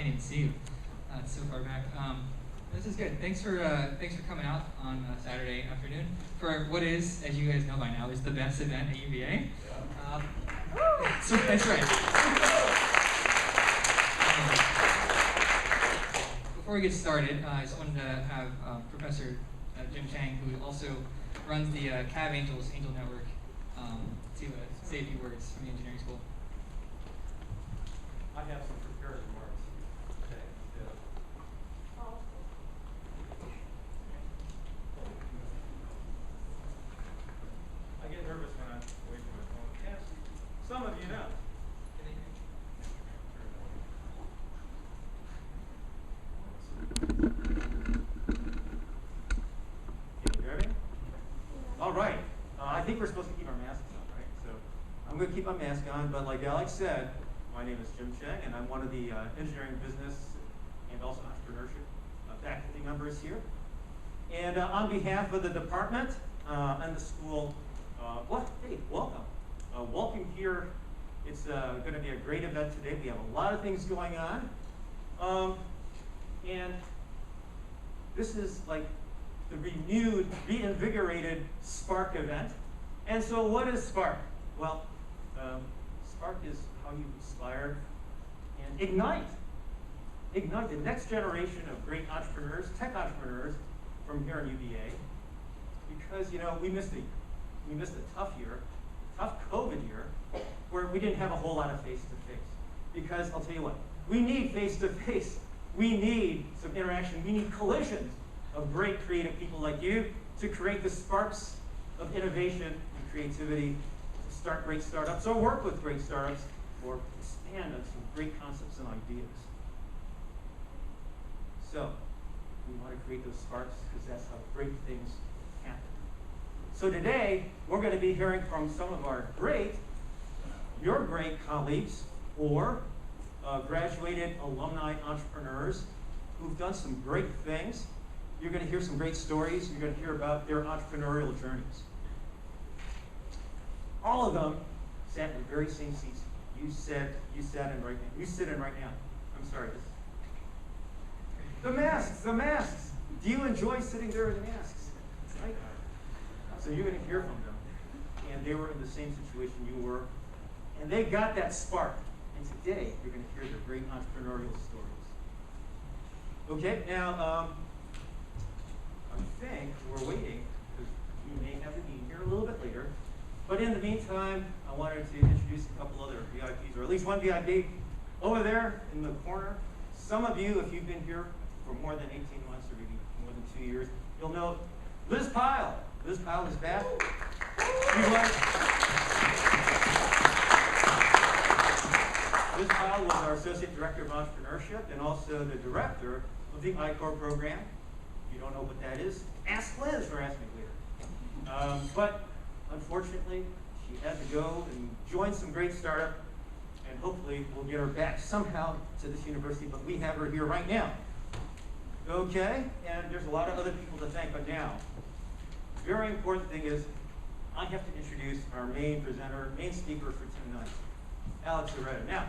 Can't even see you. It's so far back. This is good. Thanks for coming out on Saturday afternoon for what is, as you guys know by now, is the best event at UVA. So that's right. Before we get started, I just wanted to have Professor Jim Chang, who also runs the Cab Angels Angel Network, to say a few words from the engineering school. I have some prepared remarks. Okay. I get nervous when I'm away from my phone. Yes, some of you know. Can you hear me? All right. I think we're supposed to keep our masks on, right? So I'm going to keep my mask on, but like Alex said, my name is Jim Chang, and I'm one of the engineering business and also entrepreneurship faculty members here. And on behalf of the department and the school, hey, welcome. Welcome here. It's going to be a great event today. We have a lot of things going on. And this is like the renewed, reinvigorated Spark event. And so what is Spark? Well, Spark is how you inspire and ignite the next generation of great entrepreneurs, tech entrepreneurs from here in UVA. Because, you know, we missed a tough year, tough COVID year, where we didn't have a whole lot of face-to-face. Because I'll tell you what, we need face-to-face. We need some interaction. We need collisions of great creative people like you to create the sparks of innovation and creativity, to start great startups or work with great startups or expand on some great concepts and ideas. So we want to create those sparks because that's how great things happen. So today, we're going to be hearing from some of your great colleagues or graduated alumni entrepreneurs who've done some great things. You're going to hear some great stories. You're going to hear about their entrepreneurial journeys. All of them sat in the very same seats you sit in right now. I'm sorry. The masks. Do you enjoy sitting there in the masks? Right? So you're going to hear from them. And they were in the same situation you were. And they got that spark. And today, you're going to hear their great entrepreneurial stories. Okay, now, I think we're waiting, because we may have the dean here a little bit later. But in the meantime, I wanted to introduce a couple other VIPs, or at least one VIP over there in the corner. Some of you, if you've been here for more than 18 months or maybe more than 2 years, you'll know Liz Pyle. Liz Pyle is back. Liz Pyle was our Associate Director of Entrepreneurship and also the Director of the I-Corps program. If you don't know what that is, ask Liz or ask me later. But unfortunately, she had to go and join some great startup, and hopefully we'll get her back somehow to this university, but we have her here right now. Okay, and there's a lot of other people to thank, but now, very important thing is, I have to introduce our main presenter, main speaker for tonight, Alex Loretta. Now,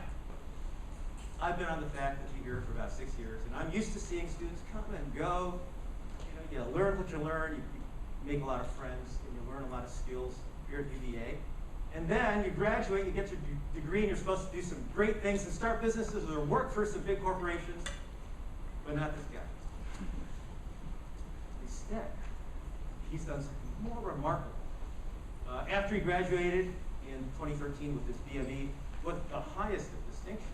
I've been on the faculty here for about 6 years, and I'm used to seeing students come and go. You know, you learn what you learn, you make a lot of friends, and you learn a lot of skills here at UVA. And then you graduate, you get your degree, and you're supposed to do some great things and start businesses or work for some big corporations, but not this guy. Instead, he's done something more remarkable. After he graduated in 2013 with his BME, with the highest of distinction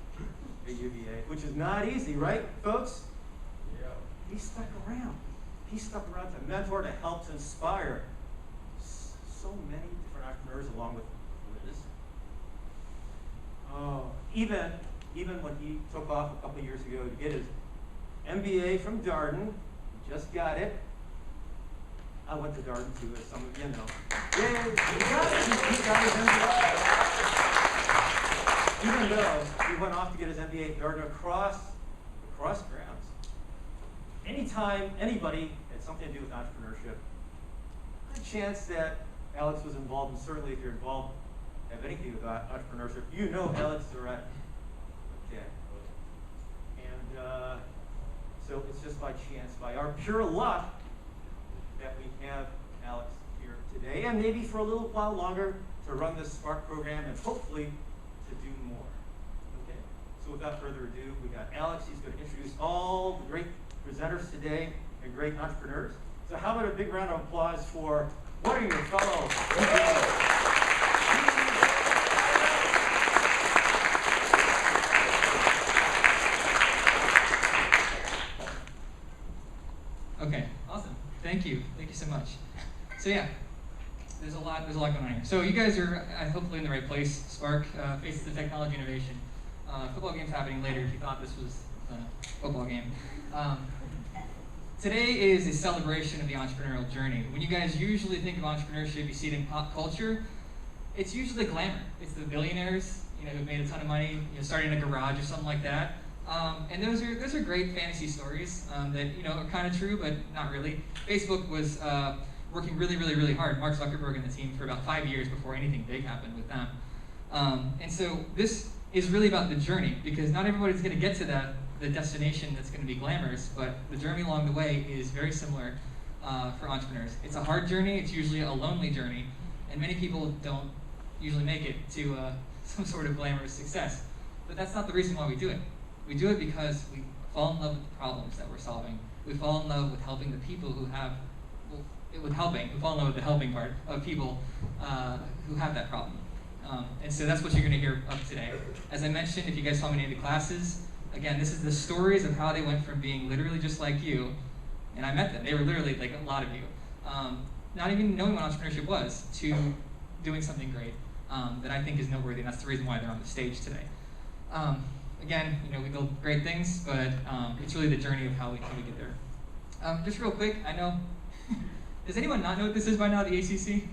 at UVA, which is not easy, right, folks? Yeah. He stuck around. He stuck around to mentor, to help, to inspire so many different entrepreneurs along with Liz. Even when he took off a couple of years ago to get his MBA from Darden, he just got it. I went to Darden too, as some of you know. Yay! He got his MBA. Even though he went off to get his MBA at Darden across grounds. Anytime anybody had something to do with entrepreneurship, a chance that Alex was involved, and certainly if you're involved, have anything with entrepreneurship, you know Alex Loretta. Okay. And just by chance, by our pure luck, that we have Alex here today, and maybe for a little while longer to run this Spark program and hopefully to do more. Okay? So without further ado, we got Alex. He's going to introduce all the great presenters today and great entrepreneurs. So how about a big round of applause for one of your fellow Okay, awesome. Thank you so much. So yeah, there's a lot going on here. So you guys are hopefully in the right place. Spark faces the technology innovation. Football game's happening later if you thought this was a football game. Today is a celebration of the entrepreneurial journey. When you guys usually think of entrepreneurship, you see it in pop culture. It's usually glamour. It's the billionaires, who've made a ton of money, starting a garage or something like that. And those are great fantasy stories that are kind of true, but not really. Facebook was working really hard, Mark Zuckerberg and the team, for about 5 years before anything big happened with them. And so this is really about the journey, because not everybody's going to get to the destination that's going to be glamorous, but the journey along the way is very similar for entrepreneurs. It's a hard journey. It's usually a lonely journey, and many people don't usually make it to some sort of glamorous success. But that's not the reason why we do it. We do it because we fall in love with the problems that we're solving. We fall in love with helping the people who have, we fall in love with the helping part of people who have that problem. And so that's what you're going to hear of today. As I mentioned, if you guys saw many of the classes, again, this is the stories of how they went from being literally just like you, and I met them. They were literally like a lot of you, not even knowing what entrepreneurship was, to doing something great that I think is noteworthy, and that's the reason why they're on the stage today. Again, we build great things, but it's really the journey of how we get there. Just real quick, I know, does anyone not know what this is by now, the ACC?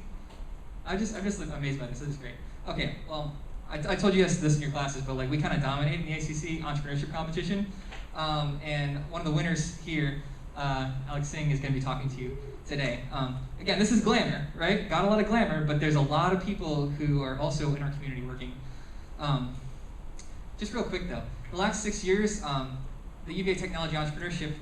I'm just amazed by this. This is great. Okay, well, I told you guys this in your classes, but we kind of dominate in the ACC entrepreneurship competition. And one of the winners here, Alex Singh, is going to be talking to you today. Again, this is glamour, right? Got a lot of glamour, but there's a lot of people who are also in our community working. Just real quick though, the last 6 years, the UVA Technology Entrepreneurship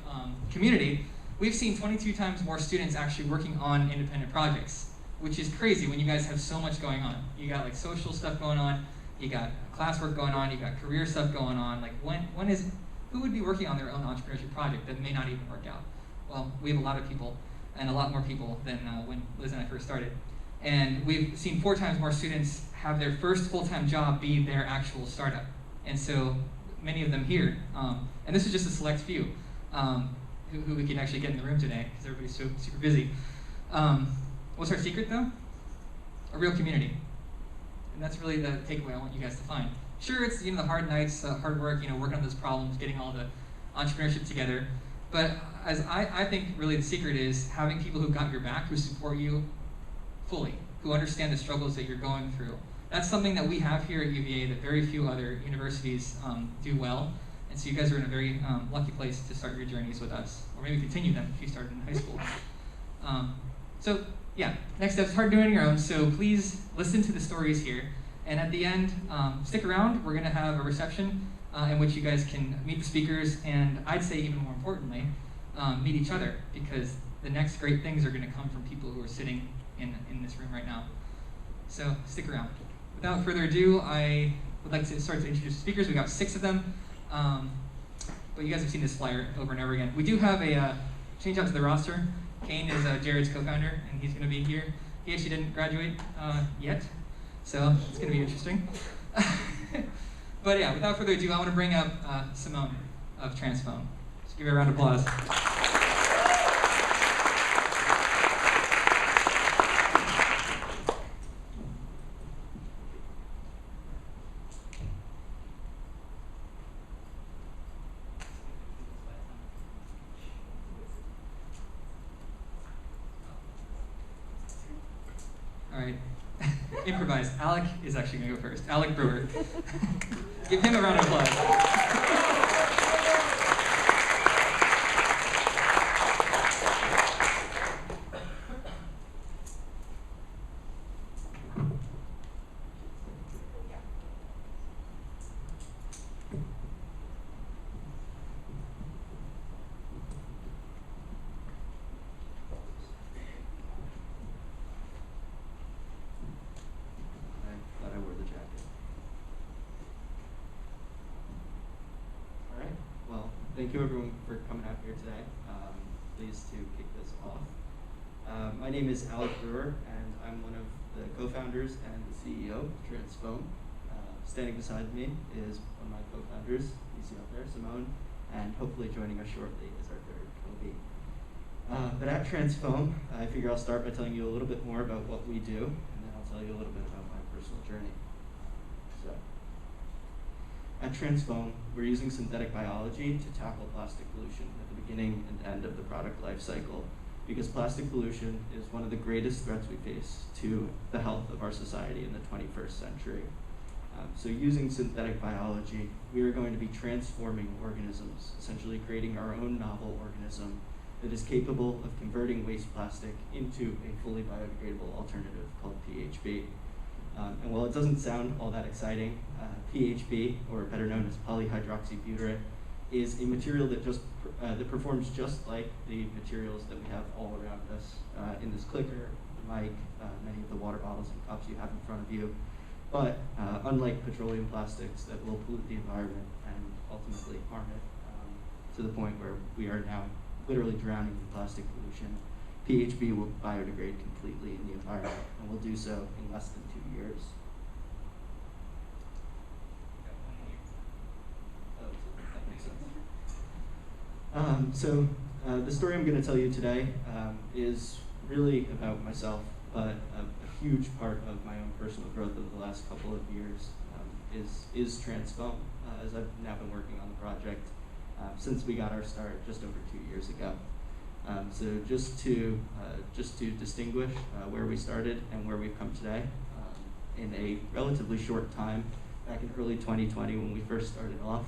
community, we've seen 22 times more students actually working on independent projects, which is crazy when you guys have so much going on. You got social stuff going on, you got classwork going on, you got career stuff going on. Who would be working on their own entrepreneurship project that may not even work out? Well, we have a lot of people, and a lot more people than when Liz and I first started. And we've seen 4 times more students have their first full-time job be their actual startup. And so many of them here, and this is just a select few who we can actually get in the room today because everybody's so super busy. What's our secret though? A real community. And that's really the takeaway I want you guys to find. Sure, it's the hard nights, hard work, working on those problems, getting all the entrepreneurship together. But as I think really the secret is having people who got your back, who support you fully, who understand the struggles that you're going through. That's something that we have here at UVA that very few other universities do well. And so you guys are in a very lucky place to start your journeys with us, or maybe continue them if you started in high school. So yeah, next step's hard doing on your own, so please listen to the stories here. And at the end, stick around. We're going to have a reception in which you guys can meet the speakers, and I'd say even more importantly, meet each other, because the next great things are going to come from people who are sitting in this room right now. So stick around. Without further ado, I would like to start to introduce the speakers. We got 6 of them, but you guys have seen this flyer over and over again. We do have a change out to the roster. Kane is Jared's co-founder, and he's going to be here. He actually didn't graduate yet, so it's going to be interesting. But yeah, without further ado, I want to bring up Simone of Transphone. Just give her a round of applause. All right, improvise. Alec is actually going to go first. Alec Brewer. Give him a round of applause. Thank you everyone for coming out here today. Pleased to kick this off. My name is Alec Brewer, and I'm one of the co-founders and the CEO of Transfoam. Standing beside me is one of my co-founders, you see up there, Simone, and hopefully joining us shortly is our third Kobe. But at Transfoam, I figure I'll start by telling you a little bit more about what we do, and then I'll tell you a little bit about my personal journey. At Transfoam, we're using synthetic biology to tackle plastic pollution at the beginning and end of the product life cycle, because plastic pollution is one of the greatest threats we face to the health of our society in the 21st century. So using synthetic biology, we are going to be transforming organisms, essentially creating our own novel organism that is capable of converting waste plastic into a fully biodegradable alternative called PHB. And while it doesn't sound all that exciting, PHB, or better known as polyhydroxybutyrate, is a material that that performs just like the materials that we have all around us in this clicker, the mic, many of the water bottles and cups you have in front of you. But unlike petroleum plastics that will pollute the environment and ultimately harm it to the point where we are now literally drowning in plastic pollution, PHB will biodegrade completely in the environment and will do so in less than 2 years. The story I'm going to tell you today is really about myself, but a huge part of my own personal growth over the last couple of years is Transfoam, as I've now been working on the project since we got our start just over 2 years ago. So just to distinguish where we started and where we've come today, in a relatively short time, back in early 2020 when we first started off,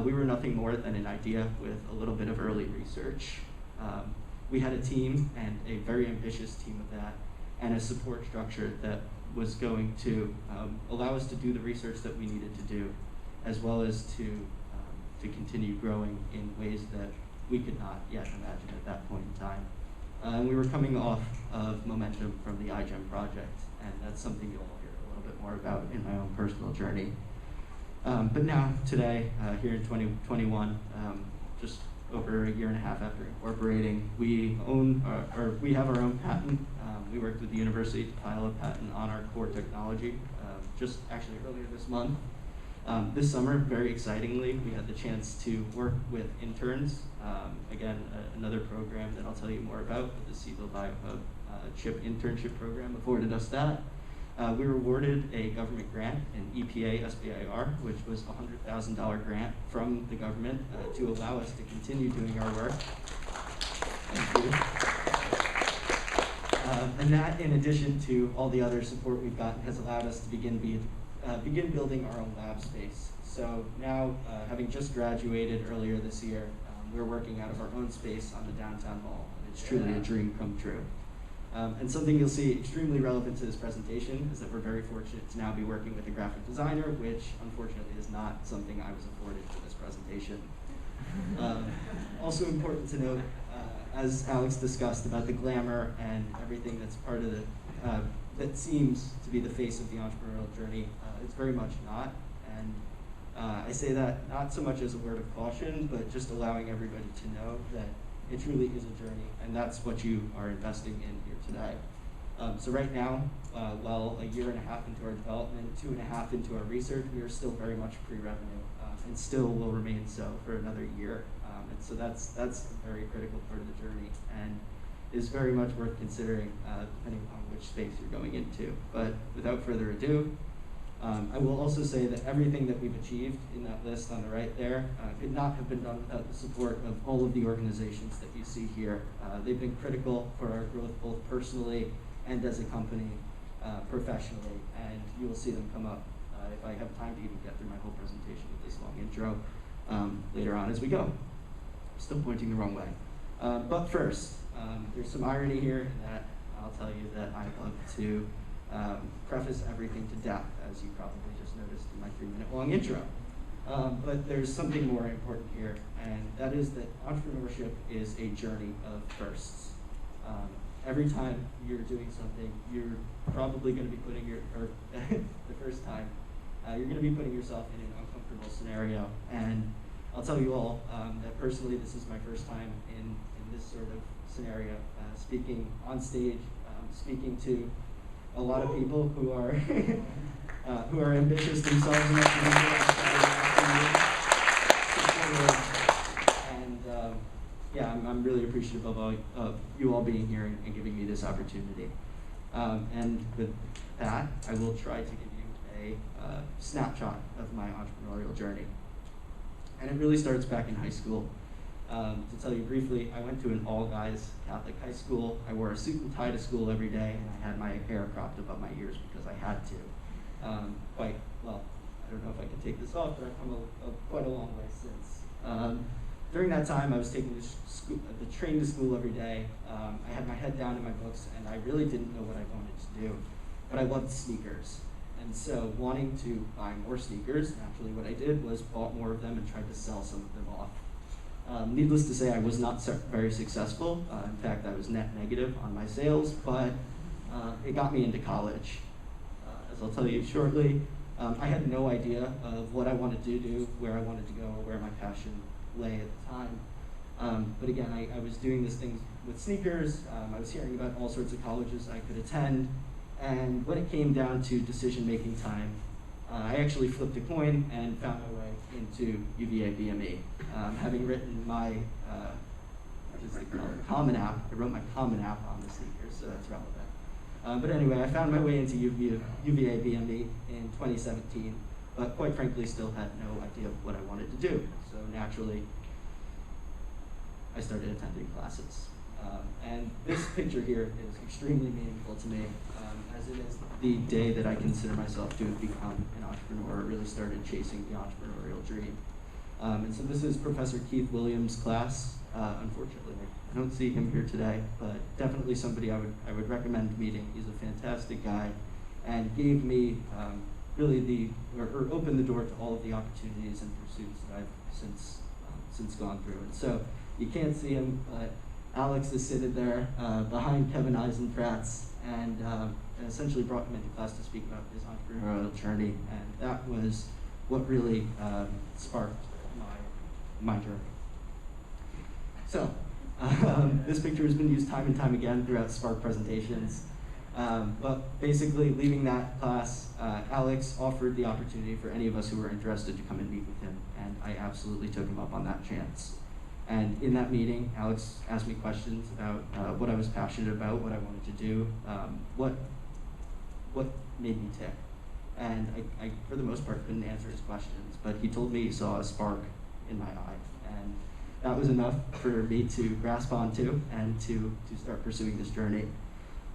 we were nothing more than an idea with a little bit of early research. We had a team, and a very ambitious team of that, and a support structure that was going to allow us to do the research that we needed to do, as well as to continue growing in ways that we could not yet imagine at that point in time. We were coming off of momentum from the iGEM project, and that's something you'll hear a little bit more about in my own personal journey. But now, today, here in 2021, just over a year and a half after incorporating, we have our own patent. We worked with the university to file a patent on our core technology, just actually earlier this month. This summer, very excitingly, we had the chance to work with interns. Again, another program that I'll tell you more about, the CEVIL BioHub CHIP internship program afforded us that. We were awarded a government grant, an EPA SBIR, which was a $100,000 grant from the government to allow us to continue doing our work. Thank you. And that, in addition to all the other support we've gotten, has allowed us to begin building our own lab space. So now, having just graduated earlier this year, we're working out of our own space on the downtown mall. It's truly a dream come true. And something you'll see extremely relevant to this presentation is that we're very fortunate to now be working with a graphic designer, which unfortunately is not something I was afforded for this presentation. Also important to note, as Alex discussed about the glamour and everything that's part of that seems to be the face of the entrepreneurial journey, it's very much not. And I say that not so much as a word of caution, but just allowing everybody to know that it truly is a journey, and that's what you are investing in here today. So right now, well, a year and a half into our development, 2.5 into our research, we are still very much pre-revenue, and still will remain so for another year. And so that's a very critical part of the journey, and is very much worth considering, depending on which space you're going into. But without further ado, I will also say that everything that we've achieved in that list on the right there could not have been done without the support of all of the organizations that you see here. They've been critical for our growth, both personally and as a company, professionally, and you will see them come up if I have time to even get through my whole presentation with this long intro later on as we go. Still pointing the wrong way. But first, there's some irony here in that I'll tell you that I love to preface everything to death, as you probably just noticed in my 3-minute long intro. But there's something more important here, and that is that entrepreneurship is a journey of firsts. Every time you're doing something, you're probably going to be putting the first time, you're going to be putting yourself in an uncomfortable scenario. And I'll tell you all that personally this is my first time in this sort of scenario, speaking on stage, speaking to a lot of people who are who are ambitious themselves enough to be here, and yeah, I'm really appreciative of you all being here and giving me this opportunity. And with that, I will try to give you a snapshot of my entrepreneurial journey. And it really starts back in high school. To tell you briefly, I went to an all-guys Catholic high school. I wore a suit and tie to school every day, and I had my hair cropped above my ears because I had to. Quite well, I don't know if I can take this off, but I've come quite a long way since. During that time, I was taking the train to school every day. I had my head down in my books, and I really didn't know what I wanted to do. But I loved sneakers. And so wanting to buy more sneakers, naturally what I did was bought more of them and tried to sell some of them off. Needless to say, I was not very successful. In fact, I was net negative on my sales, but it got me into college. As I'll tell you shortly, I had no idea of what I wanted to do, where I wanted to go, or where my passion lay at the time. But again, I was doing these things with sneakers. I was hearing about all sorts of colleges I could attend. And when it came down to decision-making time, I actually flipped a coin and found my way into UVA BME. Having written my Common App, I wrote my Common App on the sneakers, so that's relevant. But anyway, I found my way into UVA BME in 2017, but quite frankly still had no idea what I wanted to do. So naturally, I started attending classes. And this picture here is extremely meaningful to me, as it is the day that I consider myself to have become an entrepreneur, really started chasing the entrepreneurial dream. And so this is Professor Keith Williams' class. Unfortunately, I don't see him here today, but definitely somebody I would recommend meeting. He's a fantastic guy, and gave me really or opened the door to all of the opportunities and pursuits that I've since gone through. And so you can't see him, but Alex is seated there behind Kevin Eisenpratz, and essentially brought him into class to speak about his entrepreneurial journey, and that was what really sparked my journey. So, this picture has been used time and time again throughout Spark presentations, but basically leaving that class, Alex offered the opportunity for any of us who were interested to come and meet with him, and I absolutely took him up on that chance. And in that meeting, Alex asked me questions about what I was passionate about, what I wanted to do, what made me tick. And I, for the most part, couldn't answer his questions, but he told me he saw a spark in my eye. And that was enough for me to grasp onto and to start pursuing this journey.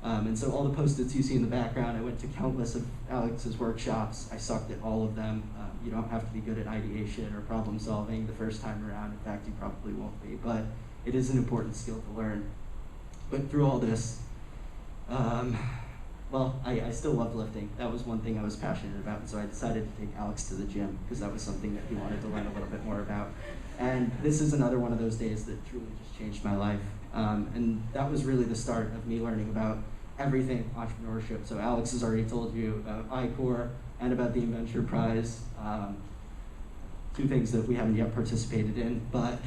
And so all the Post-its you see in the background, I went to countless of Alex's workshops. I sucked at all of them. You don't have to be good at ideation or problem solving the first time around. In fact, you probably won't be, but it is an important skill to learn. But through all this, well, I still loved lifting. That was one thing I was passionate about, and so I decided to take Alex to the gym because that was something that he wanted to learn a little bit more about. And this is another one of those days that truly just changed my life. And that was really the start of me learning about everything entrepreneurship. So Alex has already told you about iCore and about the Inventure Prize, two things that we haven't yet participated in, but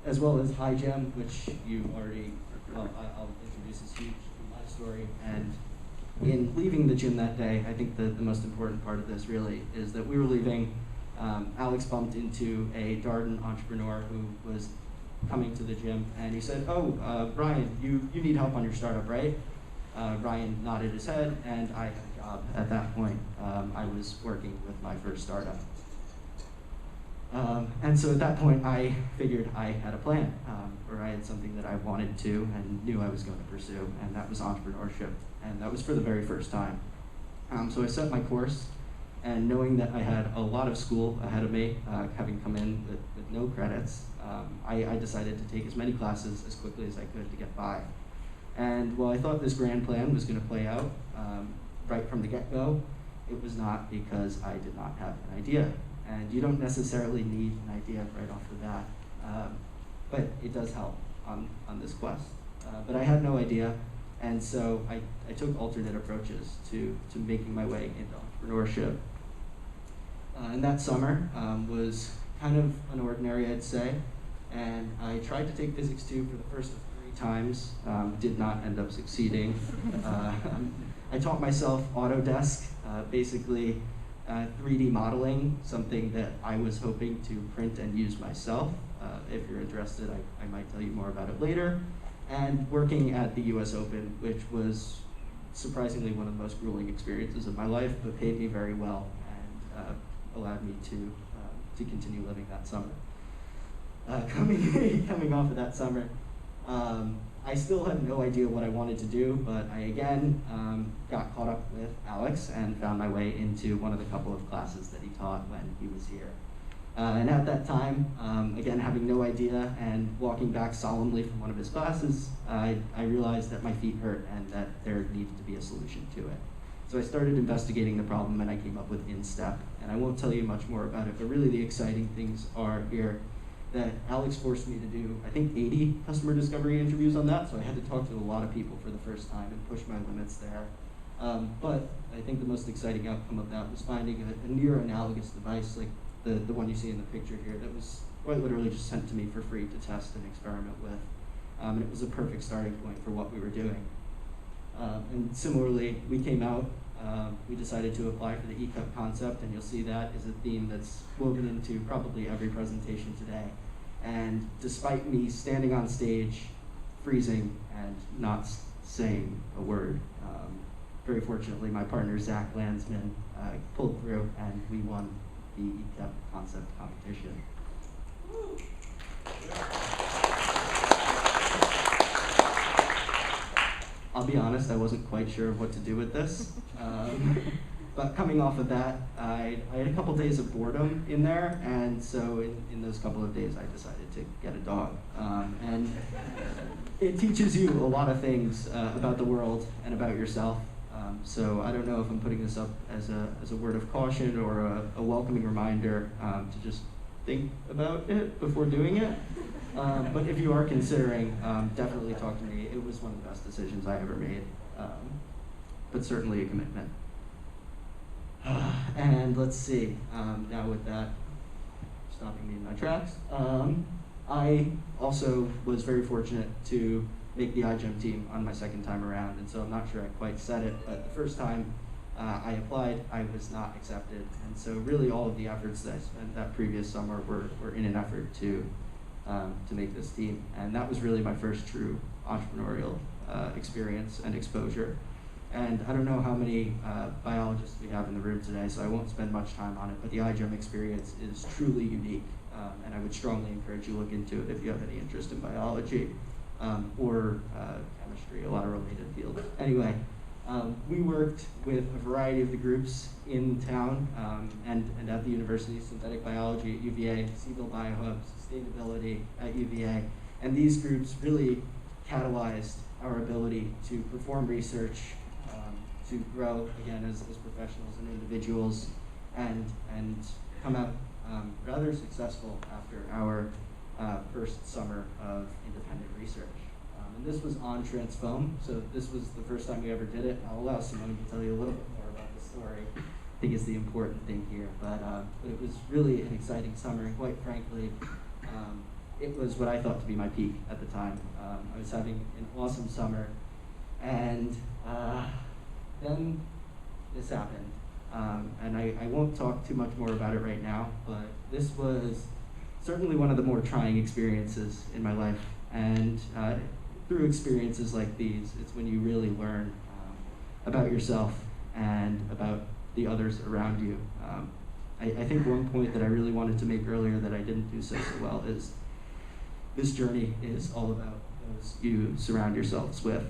as well as iGEM, which you already, well, I'll introduce this huge in my story. And in leaving the gym that day, I think the most important part of this really is that we were leaving. Alex bumped into a Darden entrepreneur who was coming to the gym, and he said, "Oh, Brian, you need help on your startup, right?" Ryan nodded his head, and I had a job at that point. I was working with my first startup. And so at that point, I figured I had a plan, or I had something that I wanted to and knew I was going to pursue, and that was entrepreneurship. And that was for the very first time. So I set my course, and knowing that I had a lot of school ahead of me, having come in with no credits, I decided to take as many classes as quickly as I could to get by. And while I thought this grand plan was going to play out right from the get-go, it was not, because I did not have an idea. And you don't necessarily need an idea right off the bat, but it does help on this quest. But I had no idea, and so I took alternate approaches to making my way into entrepreneurship. And that summer was kind of unordinary, I'd say. And I tried to take Physics 2 for the first of 3 times, did not end up succeeding. I taught myself Autodesk, basically 3D modeling, something that I was hoping to print and use myself. If you're interested, I might tell you more about it later. And working at the US Open, which was surprisingly one of the most grueling experiences of my life, but paid me very well and allowed me to continue living that summer. Coming off of that summer, I still had no idea what I wanted to do, but I again got caught up with Alex and found my way into one of the couple of classes that he taught when he was here. And at that time, again, having no idea and walking back solemnly from one of his classes, I realized that my feet hurt and that there needed to be a solution to it. So I started investigating the problem and I came up with InStep. And I won't tell you much more about it, but really the exciting things are here that Alex forced me to do, I think 80 customer discovery interviews on that, so I had to talk to a lot of people for the first time and push my limits there. But I think the most exciting outcome of that was finding a near analogous device like the one you see in the picture here that was quite literally just sent to me for free to test and experiment with. And it was a perfect starting point for what we were doing. And similarly, we came out, we decided to apply for the E-Cup concept, and you'll see that is a theme that's woven into probably every presentation today. And despite me standing on stage, freezing, and not saying a word, very fortunately, my partner, Zach Landsman, pulled through, and we won the E-Cup concept competition. I'll be honest, I wasn't quite sure what to do with this. But coming off of that, I had a couple days of boredom in there, and so in those couple of days, I decided to get a dog. And it teaches you a lot of things about the world and about yourself. So I don't know if I'm putting this up as a word of caution or a welcoming reminder to just think about it before doing it. But if you are considering, definitely talk to me. It was one of the best decisions I ever made, but certainly a commitment. And let's see, now with that stopping me in my tracks, I also was very fortunate to make the iGEM team on my second time around, and so I'm not sure I quite said it, but the first time I applied, I was not accepted, and so really all of the efforts that I spent that previous summer were in an effort to make this team, and that was really my first true entrepreneurial experience and exposure. And I don't know how many biologists we have in the room today, so I won't spend much time on it, but the iGEM experience is truly unique, and I would strongly encourage you to look into it if you have any interest in biology or chemistry, a lot of related fields. Anyway, we worked with a variety of the groups in town and at the university, synthetic biology at UVA, Seville Biohub, sustainability at UVA, and these groups really catalyzed our ability to perform research, to grow again as professionals and individuals, and come out rather successful after our first summer of independent research. And this was on Transfoam, so this was the first time we ever did it. I'll allow Simone to tell you a little bit more about the story. I think is the important thing here, but it was really an exciting summer, and quite frankly, it was what I thought to be my peak at the time. I was having an awesome summer, and then this happened. And I won't talk too much more about it right now, but this was certainly one of the more trying experiences in my life. And through experiences like these, it's when you really learn about yourself and about the others around you. I think one point that I really wanted to make earlier that I didn't do so well is this journey is all about those you surround yourselves with.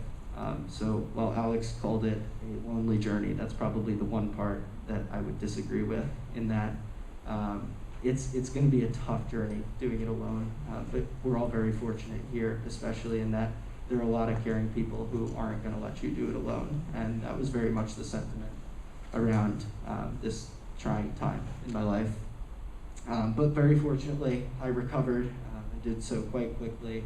So while Alex called it a lonely journey, that's probably the one part that I would disagree with, in that it's going to be a tough journey doing it alone, but we're all very fortunate here, especially in that there are a lot of caring people who aren't going to let you do it alone, and that was very much the sentiment around this trying time in my life. But very fortunately, I recovered and did so quite quickly,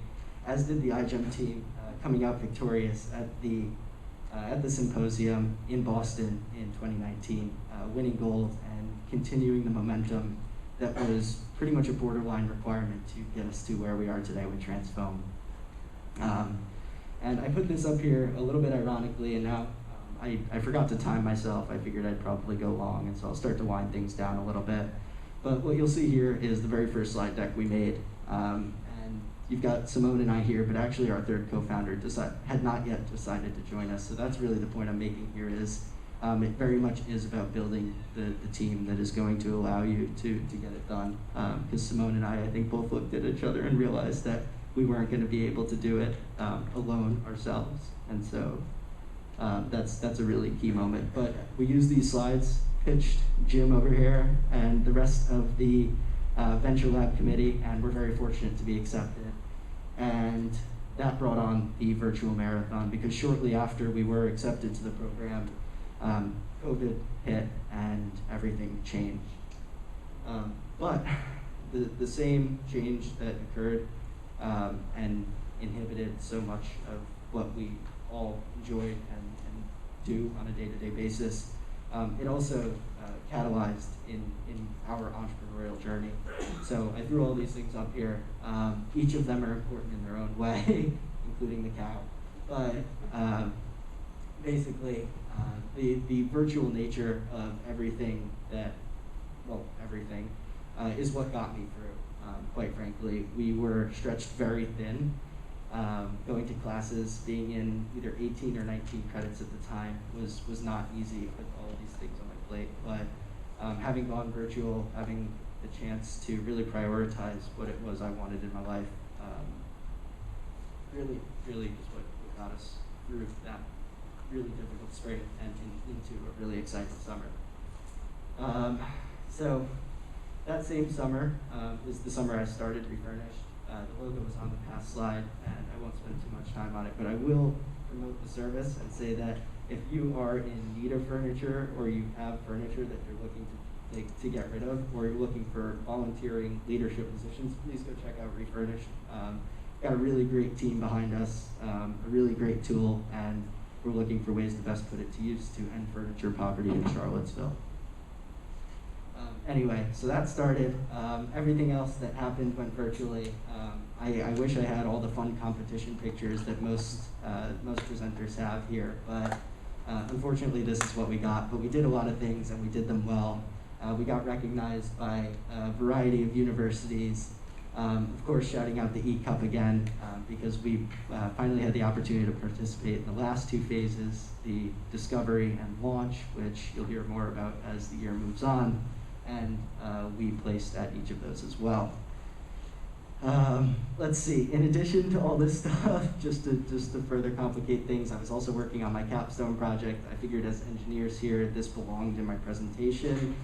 as did the iGEM team, coming out victorious at the symposium in Boston in 2019, winning gold and continuing the momentum that was pretty much a borderline requirement to get us to where we are today with Transfoam. And I put this up here a little bit ironically, and now I forgot to time myself. I figured I'd probably go long, and so I'll start to wind things down a little bit. But what you'll see here is the very first slide deck we made. And you've got Simone and I here, but actually our third co-founder had not yet decided to join us. So that's really the point I'm making here is it very much is about building the team that is going to allow you to get it done. Because Simone and I think, both looked at each other and realized that we weren't going to be able to do it alone ourselves. And so that's a really key moment. But we use these slides, pitched Jim over here and the rest of the Venture Lab committee, and we're very fortunate to be accepted. And that brought on the virtual marathon, because shortly after we were accepted to the program, COVID hit and everything changed. But the same change that occurred and inhibited so much of what we all enjoyed and do on a day-to-day basis, it also catalyzed in our entrepreneurial journey. So I threw all these things up here. Each of them are important in their own way, including the cow. But basically, the virtual nature of everything is what got me through. Quite frankly, we were stretched very thin. Going to classes, being in either 18 or 19 credits at the time was not easy with all of these things on my plate. But having gone virtual, having the chance to really prioritize what it was I wanted in my life, really is what got us through that really difficult spring and into a really exciting summer. So that same summer is the summer I started Refurnished. The logo was on the past slide, and I won't spend too much time on it, but I will promote the service and say that if you are in need of furniture, or you have furniture that you're looking to get rid of, or you're looking for volunteering leadership positions, please go check out Refurnished. Got a really great team behind us, a really great tool, and we're looking for ways to best put it to use to end furniture poverty in Charlottesville. Anyway, so that started. Everything else that happened went virtually. I wish I had all the fun competition pictures that most presenters have here, but unfortunately this is what we got. But we did a lot of things, and we did them well. We got recognized by a variety of universities. Of course, shouting out the E-Cup again, because we finally had the opportunity to participate in the last two phases, the discovery and launch, which you'll hear more about as the year moves on. And we placed at each of those as well. Let's see, in addition to all this stuff, just to further complicate things, I was also working on my capstone project. I figured as engineers here, this belonged in my presentation.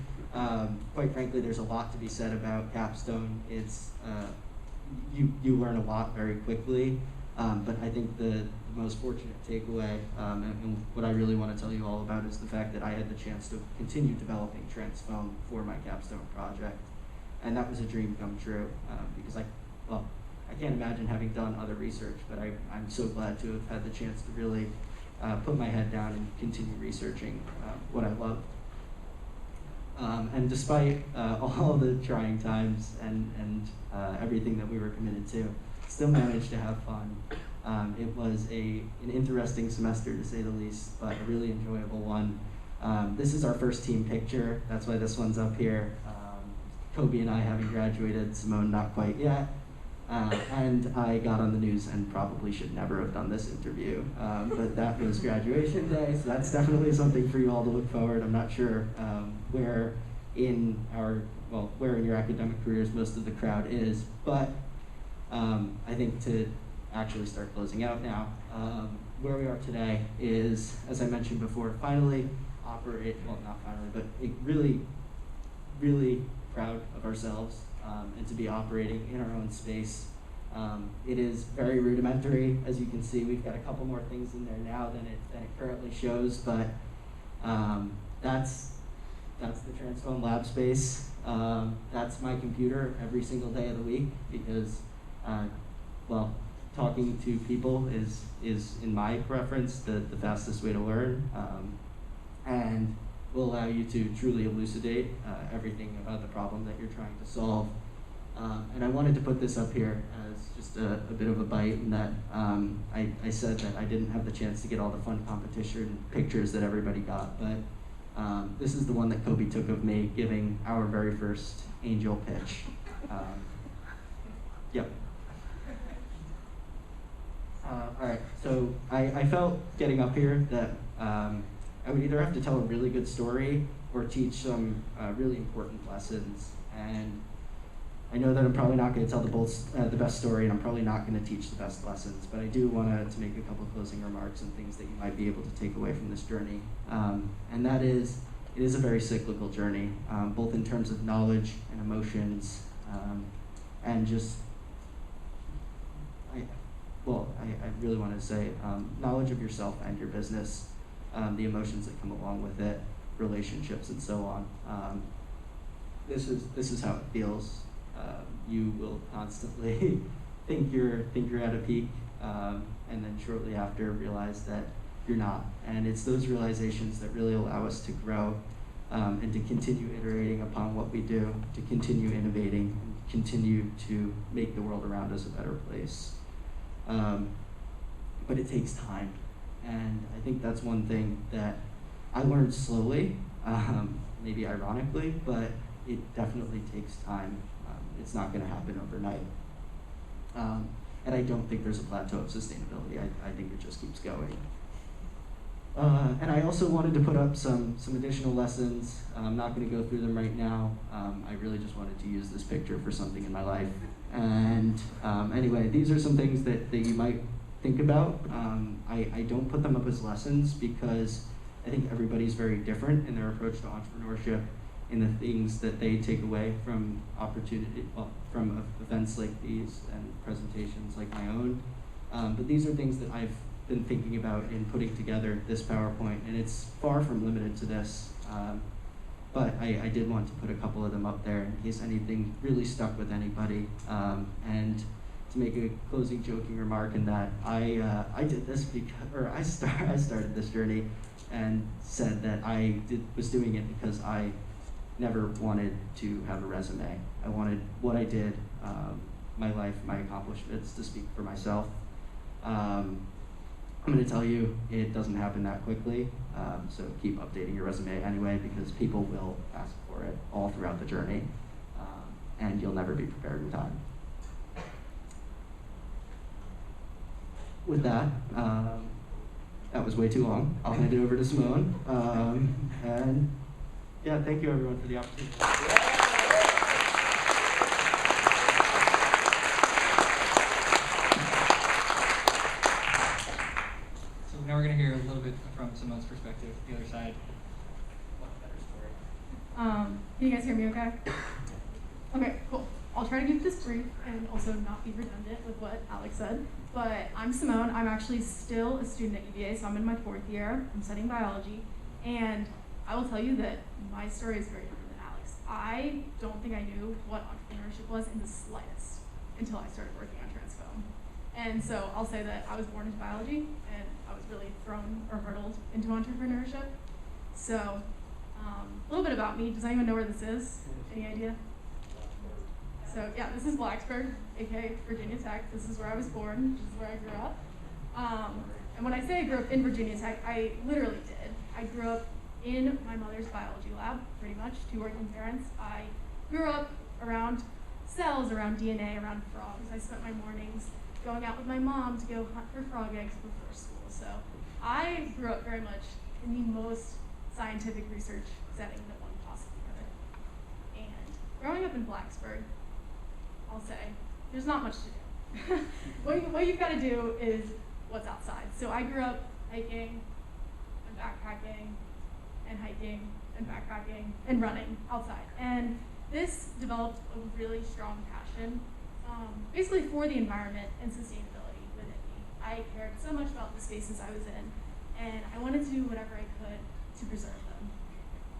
Quite frankly, there's a lot to be said about capstone. It's, you learn a lot very quickly, but I think the most fortunate takeaway, and what I really want to tell you all about, is the fact that I had the chance to continue developing Transfoam for my capstone project. And that was a dream come true, because I can't imagine having done other research, but I'm so glad to have had the chance to really put my head down and continue researching what I loved. And despite all the trying times and everything that we were committed to, still managed to have fun. It was an interesting semester, to say the least, but a really enjoyable one. This is our first team picture. That's why this one's up here. Kobe and I having graduated, Simone not quite yet. And I got on the news and probably should never have done this interview. But that was graduation day, so that's definitely something for you all to look forward. I'm not sure where in your academic careers most of the crowd is, but I think to actually start closing out now, where we are today is, as I mentioned before, finally not finally, but really, really proud of ourselves and to be operating in our own space. It is very rudimentary, as you can see. We've got a couple more things in there now than it currently shows, but that's the Transfoam lab space. That's my computer every single day of the week, because talking to people is in my preference the fastest way to learn. And will allow you to truly elucidate everything about the problem that you're trying to solve. And I wanted to put this up here as just a bit of a bite in that I said that I didn't have the chance to get all the fun competition pictures that everybody got, but this is the one that Kobe took of me giving our very first angel pitch. Yep. All right, so I felt getting up here that I would either have to tell a really good story or teach some really important lessons. And I know that I'm probably not going to tell the best story, and I'm probably not going to teach the best lessons, but I do want to make a couple closing remarks and things that you might be able to take away from this journey. And that is, it is a very cyclical journey, both in terms of knowledge and emotions, and just, I really want to say knowledge of yourself and your business, the emotions that come along with it, relationships, and so on. This is how it feels. You will constantly think you're at a peak, and then shortly after realize that you're not. And it's those realizations that really allow us to grow and to continue iterating upon what we do, to continue innovating, and continue to make the world around us a better place. But it takes time, and I think that's one thing that I learned slowly, maybe ironically, but it definitely takes time. It's not going to happen overnight. And I don't think there's a plateau of sustainability. I think it just keeps going. And I also wanted to put up some additional lessons. I'm not going to go through them right now. I really just wanted to use this picture for something in my life. And anyway, these are some things that you might think about. I don't put them up as lessons because I think everybody's very different in their approach to entrepreneurship, in the things that they take away from from events like these and presentations like my own. But these are things that I've been thinking about in putting together this PowerPoint, and it's far from limited to this. But I did want to put a couple of them up there in case anything really stuck with anybody. And to make a closing joking remark in that, I did this because, I started this journey and said that I was doing it because I never wanted to have a resume. I wanted what I did, my life, my accomplishments to speak for myself. I'm going to tell you, it doesn't happen that quickly, so keep updating your resume anyway, because people will ask for it all throughout the journey, and you'll never be prepared in time. With that, that was way too long. I'll hand it over to Simone, and yeah, thank you everyone for the opportunity. So now we're going to hear a little bit from Simone's perspective, the other side. What a better story. Can you guys hear me okay? Okay, cool. I'll try to keep this brief and also not be redundant with what Alex said. But I'm Simone. I'm actually still a student at UVA, so I'm in my 4th year. I'm studying biology. And I will tell you that my story is very different than Alex. I don't think I knew what entrepreneurship was in the slightest until I started working on Transphone. And so I'll say that I was born into biology, and I was really thrown or hurdled into entrepreneurship. So a little bit about me. Does anyone know where this is? Any idea? So yeah, this is Blacksburg, aka Virginia Tech. This is where I was born. This is where I grew up. And when I say I grew up in Virginia Tech, I literally did. I grew up in my mother's biology lab, pretty much, 2 working parents. I grew up around cells, around DNA, around frogs. I spent my mornings going out with my mom to go hunt for frog eggs before school. So I grew up very much in the most scientific research setting that one possibly could. And growing up in Blacksburg, I'll say, there's not much to do. What you've got to do is what's outside. So I grew up hiking and backpacking and hiking and backpacking and running outside. And this developed a really strong passion, basically for the environment and sustainability within me. I cared so much about the spaces I was in, and I wanted to do whatever I could to preserve them.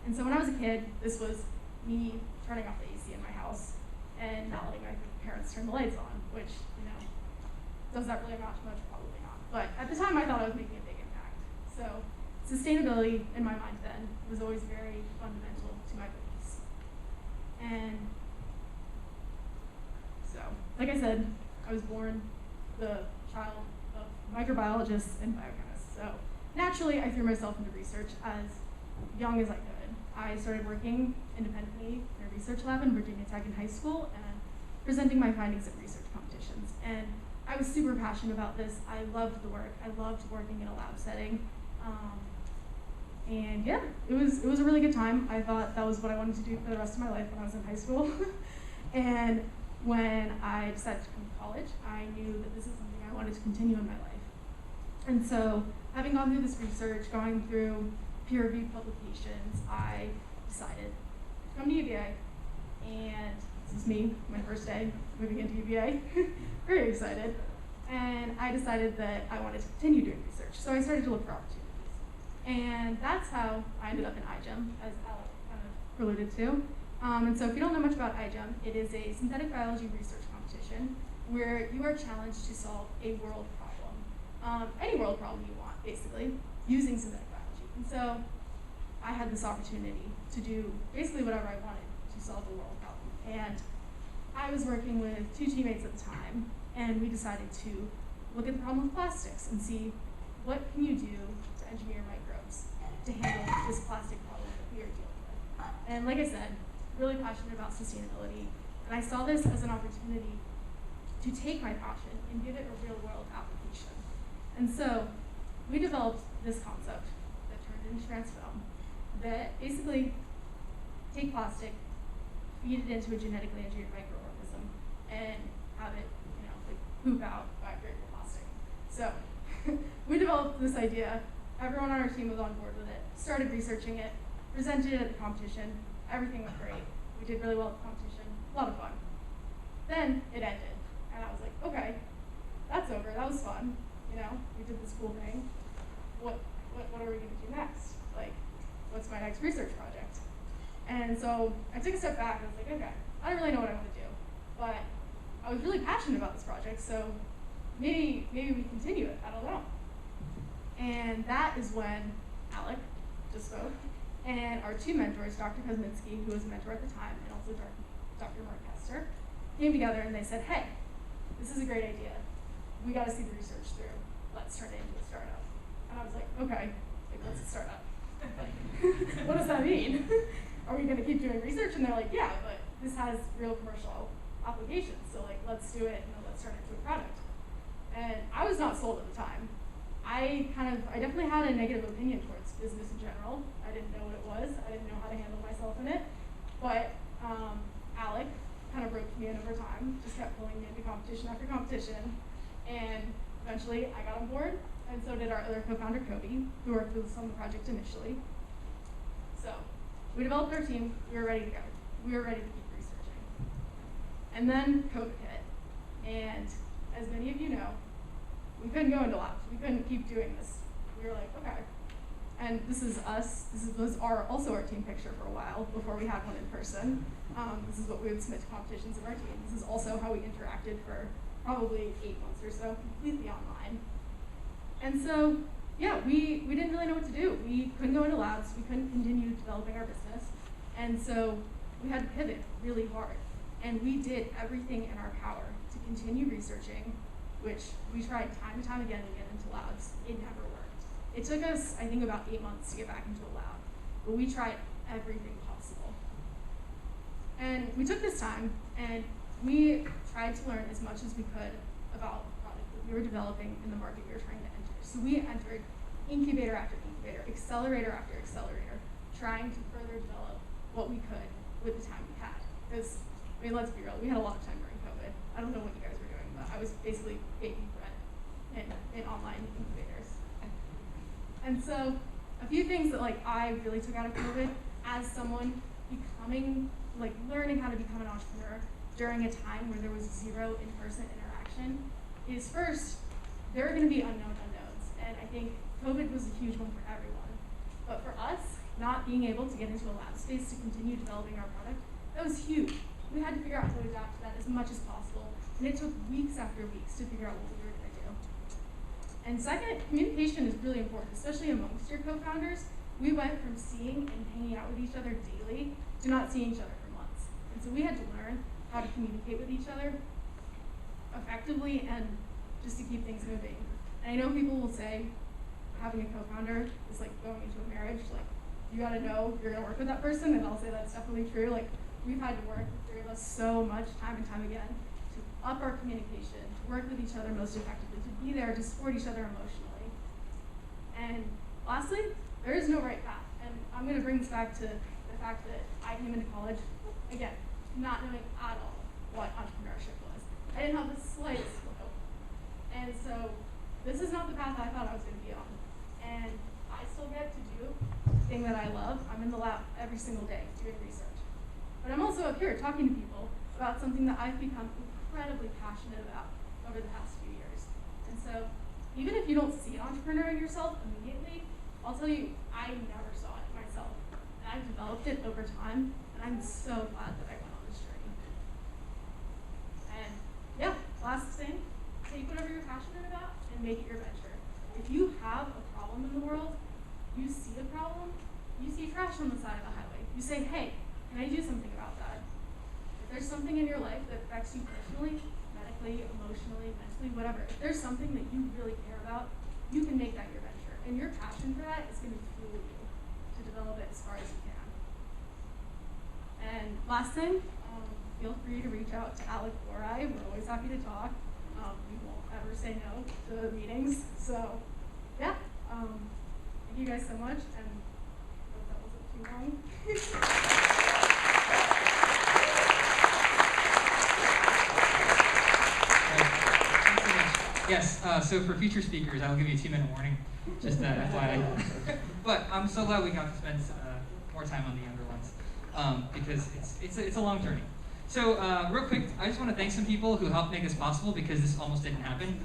And so when I was a kid, this was me turning off the AC in my house and not letting my parents turn the lights on, which, does that really amount to much? Probably not. But at the time, I thought I was making a big impact. So sustainability in my mind then was always very fundamental to my beliefs. And so, like I said, I was born the child of microbiologists and biochemists. So naturally, I threw myself into research as young as I could. I started working independently in a research lab in Virginia Tech in high school and presenting my findings at research competitions. And I was super passionate about this. I loved the work. I loved working in a lab setting. And yeah, it was a really good time. I thought that was what I wanted to do for the rest of my life when I was in high school. And when I decided to come to college, I knew that this is something I wanted to continue in my life. And so, having gone through this research, going through peer-reviewed publications, I decided to come to UVA. And this is me, my first day moving into UVA. Very excited. And I decided that I wanted to continue doing research. So I started to look for opportunities. And that's how I ended up in iGEM, as Alec kind of alluded to. And so if you don't know much about iGEM, it is a synthetic biology research competition where you are challenged to solve a world problem. Any world problem you want, basically, using synthetic biology. And so I had this opportunity to do basically whatever I wanted to solve a world problem. And I was working with 2 teammates at the time, and we decided to look at the problem of plastics and see what can you do to engineer microbes to handle this plastic problem that we are dealing with. And like I said, really passionate about sustainability, and I saw this as an opportunity to take my passion and give it a real world application. And so we developed this concept that turned into transfilm that basically take plastic, feed it into a genetically engineered microorganism, and have it, like poop out biodegradable plastic. So we developed this idea. Everyone on our team was on board with it, started researching it, presented it at the competition. Everything went great. We did really well at the competition. A lot of fun. Then it ended, and I was like, okay, that's over. That was fun. We did this cool thing. What are we gonna do next? Like, what's my next research project? And so I took a step back and I was like, okay, I don't really know what I want to do, but I was really passionate about this project, so maybe we continue it. I don't know. And that is when Alec just spoke, and our 2 mentors, Dr. Kuzminski, who was a mentor at the time, and also Dr. Mark Hester, came together and they said, hey, this is a great idea. We got to see the research through. Let's turn it into a startup. And I was like, okay, what's a startup? Like, what does that mean? Are we going to keep doing research? And they're like, yeah, but this has real commercial applications, so like, let's do it and then let's turn it into a product. And I was not sold at the time. I definitely had a negative opinion towards business in general. I didn't know what it was. I didn't know how to handle myself in it. But Alec kind of roped me in over time, just kept pulling me into competition after competition. And eventually I got on board, and so did our other co-founder, Kobe, who worked with us on the project initially. So we developed our team. We were ready to go. We were ready to keep researching. And then COVID hit. And as many of you know, we couldn't go into labs. We couldn't keep doing this. We were like, okay. And this is us. This was also our team picture for a while before we had one in person. This is what we would submit to competitions of our team. This is also how we interacted for probably 8 months or so, completely online. And so, yeah, we didn't really know what to do. We couldn't go into labs. We couldn't continue developing our business. And so we had to pivot really hard. And we did everything in our power to continue researching, which we tried time and time again to get into labs. It never worked. It took us, I think, about 8 months to get back into a lab, but we tried everything possible. And we took this time, and we tried to learn as much as we could about the product that we were developing in the market we were trying to enter. So we entered incubator after incubator, accelerator after accelerator, trying to further develop what we could with the time we had. Because, let's be real, we had a lot of time during COVID. I don't know what you guys were doing, but I was basically baking bread in online incubators. And so a few things that I really took out of COVID as someone learning how to become an entrepreneur during a time where there was 0 in-person interaction is, first, there are going to be unknown unknowns. And I think COVID was a huge one for everyone. But for us, not being able to get into a lab space to continue developing our product, that was huge. We had to figure out how to adapt to that as much as possible. And it took weeks after weeks to figure out what we were going to do. And second, communication is really important, especially amongst your co-founders. We went from seeing and hanging out with each other daily to not seeing each other for months. And so we had to learn how to communicate with each other effectively and just to keep things moving. And I know people will say having a co-founder is like going into a marriage. Like, you gotta know you're gonna work with that person, and I'll say that's definitely true. Like, we've had to work, the three of us, so much time and time again to up our communication, to work with each other most effectively, to be there to support each other emotionally. And lastly, there is no right path. And I'm gonna bring this back to the fact that I came into college, again, not knowing at all what entrepreneurship was. I didn't have the slightest clue. And so this is not the path I thought I was gonna be on. And I still get to do the thing that I love. I'm in the lab every single day doing research. But I'm also up here talking to people about something that I've become incredibly passionate about over the past few years. And so even if you don't see an entrepreneur in yourself immediately, I'll tell you, I never saw it myself. And I've developed it over time, and I'm so glad that I went on this journey. And yeah, last thing, take whatever you're passionate about and make it your venture. If you have a problem in the world, you see a problem, you see trash on the side of the highway, you say, hey, can I do something about that? If there's something in your life that affects you personally, medically, emotionally, mentally, whatever, if there's something that you really care about, you can make that your venture. And your passion for that is going to fuel you to develop it as far as you can. And last thing, feel free to reach out to Alec or I. We're always happy to talk. We won't ever say no to meetings. So, yeah. Thank you guys so much. And I hope that wasn't too long. Yes, so for future speakers, I will give you a 2-minute warning, just FYI. But I'm so glad we got to spend more time on the younger ones, because it's a long journey. So real quick, I just want to thank some people who helped make this possible, because this almost didn't happen.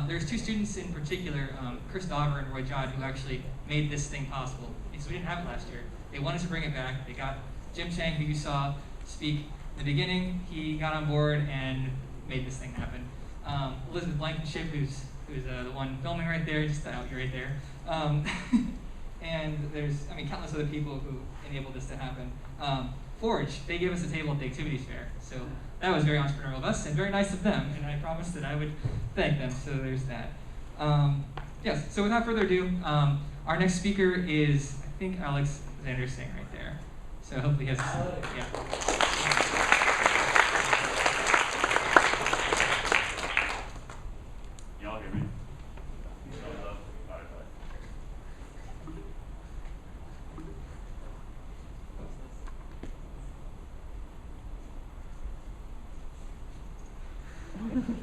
There's 2 students in particular, Chris Dauber and Roy Jod, who actually made this thing possible, because we didn't have it last year. They wanted to bring it back. They got Jim Chang, who you saw speak in the beginning. He got on board and made this thing happen. Elizabeth Blankenship, who's the one filming right there, just out here right there. And there's, countless other people who enabled this to happen. Forge, they gave us a table at the activities fair. So that was very entrepreneurial of us and very nice of them. And I promised that I would thank them, so there's that. Yes, so without further ado, our next speaker is, I think, Alex Zandersing right there. So hopefully he has yeah.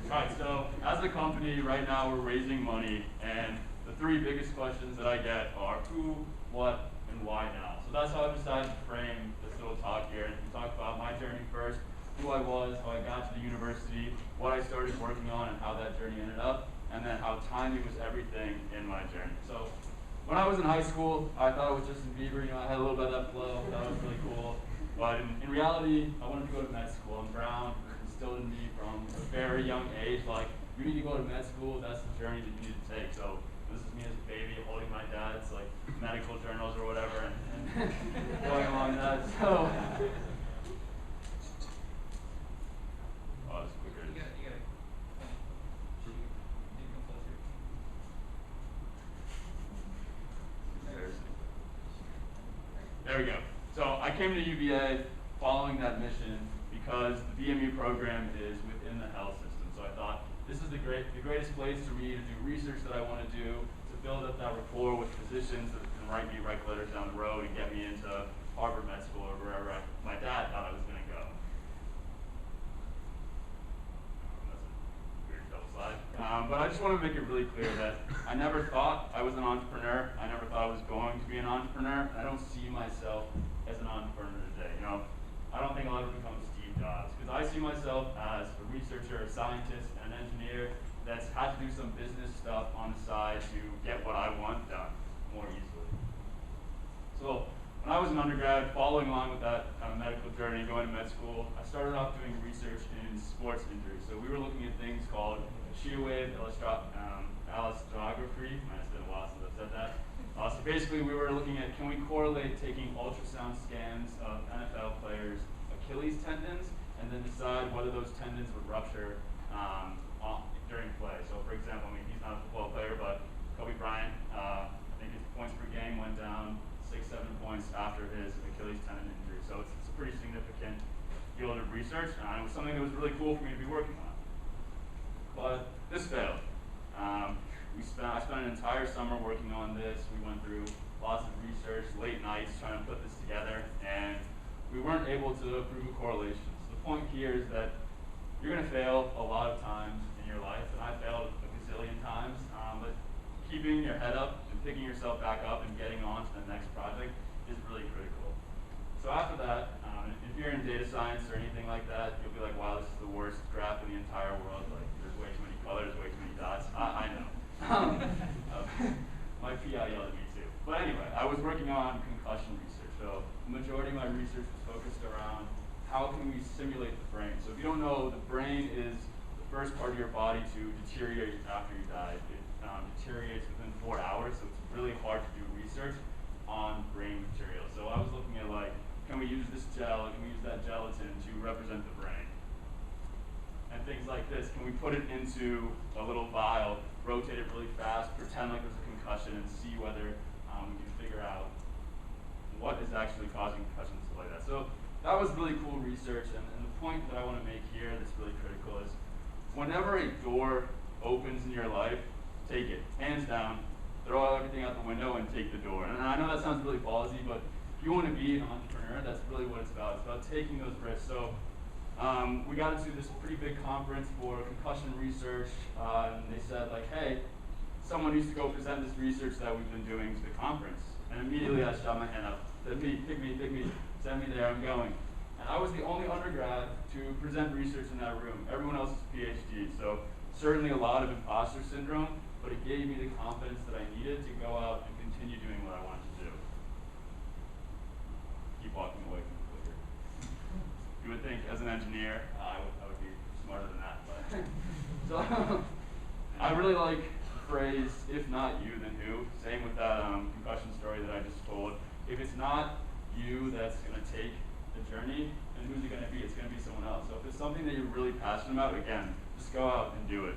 Right, so as a company, right now we're raising money, and the 3 biggest questions that I get are who, what, and why now. So that's how I decided to frame this little talk here. And we talk about my journey first, who I was, how I got to the university, what I started working on, and how that journey ended up, and then how timing was everything in my journey. So when I was in high school, I thought I was Justin Bieber. I had a little bit of that flow. That was really cool. But in reality, I wanted to go to med school. I'm brown. Instilled in me from a very young age, like, you need to go to med school, that's the journey that you need to take. So this is me as a baby holding my dad's like medical journals or whatever and going along that. So oh, it's quicker. You gotta come closer. There we go. So I came to UVA following that mission because the BMU program is within the health system. So I thought this is the greatest place for me to do research that I want to do, to build up that rapport with physicians that can write me rec letters down the road and get me into Harvard Med School or wherever my dad thought I was going to go. That's a weird double slide. But I just want to make it really clear that I never thought I was an entrepreneur. I never thought I was going to be an entrepreneur. And I don't see myself as an entrepreneur today. I don't think I'll ever become Steve Jobs, because I see myself as a researcher, a scientist, and an engineer that's had to do some business stuff on the side to get what I want done more easily. So when I was an undergrad, following along with that kind of medical journey, going to med school, I started off doing research in sports injuries. So we were looking at things called shear wave elastography, basically we were looking at, can we correlate taking ultrasound scans of NFL players' Achilles tendons and then decide whether those tendons would rupture during play. So for example, I mean, he's not a football player, but Kobe Bryant, I think his points per game went down 6-7 points after his Achilles tendon injury. So it's a pretty significant field of research, and it was something that was really cool for me to be working on. But this failed. I spent an entire summer working on this. We went through lots of research, late nights trying to put this together, and we weren't able to prove a correlation. So the point here is that you're going to fail a lot of times in your life, and I failed a gazillion times, but keeping your head up and picking yourself back up and getting on to the next project is really critical. So after that, if you're in data science or anything like that, you'll be like, wow, this is the worst graph in the entire world. Like, there's way too many colors, way too many dots. I know. My PI yelled at me too. But anyway, I was working on concussion research. So the majority of my research was focused around how can we simulate the brain. So if you don't know, the brain is the first part of your body to deteriorate after you die. It deteriorates within 4 hours, so it's really hard to do research on brain material. So I was looking at like, can we use this gel, can we use that gelatin to represent the brain? And things like this, can we put it into a little vial, rotate it really fast, pretend like there's a concussion, and see whether we can figure out what is actually causing concussion and stuff like that. So that was really cool research, and the point that I want to make here that's really critical is whenever a door opens in your life, take it, hands down, throw everything out the window and take the door. And I know that sounds really ballsy, but if you want to be an entrepreneur, that's really what it's about. It's about taking those risks. So we got into this pretty big conference for concussion research, and they said like, hey, someone needs to go present this research that we've been doing to the conference. And immediately I shot my hand up, said me, pick me, send me there, I'm going. And I was the only undergrad to present research in that room. Everyone else is PhD, so certainly a lot of imposter syndrome, but it gave me the confidence that I needed to go out and continue doing what I wanted to do. Keep walking away from the clicker. You would think, as an engineer, I would be smarter than that. But so I really like the phrase, if not you, then who? Same with that concussion story that I just told. If it's not you that's going to take the journey, then who's it going to be? It's going to be someone else. So if it's something that you're really passionate about, again, just go out and do it.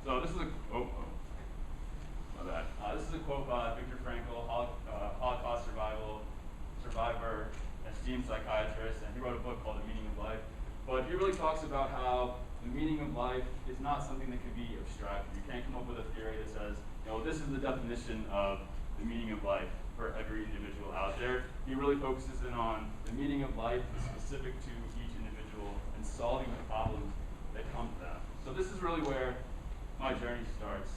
So this is a my bad. This is a quote by Viktor Frankl, Holocaust survivor, esteemed psychiatrist, and he wrote a book called The Meaning of Life. But he really talks about how the meaning of life is not something that can be abstracted. You can't come up with a theory that says, this is the definition of the meaning of life for every individual out there. He really focuses in on the meaning of life is specific to each individual and solving the problems that come to them. So this is really where my journey starts.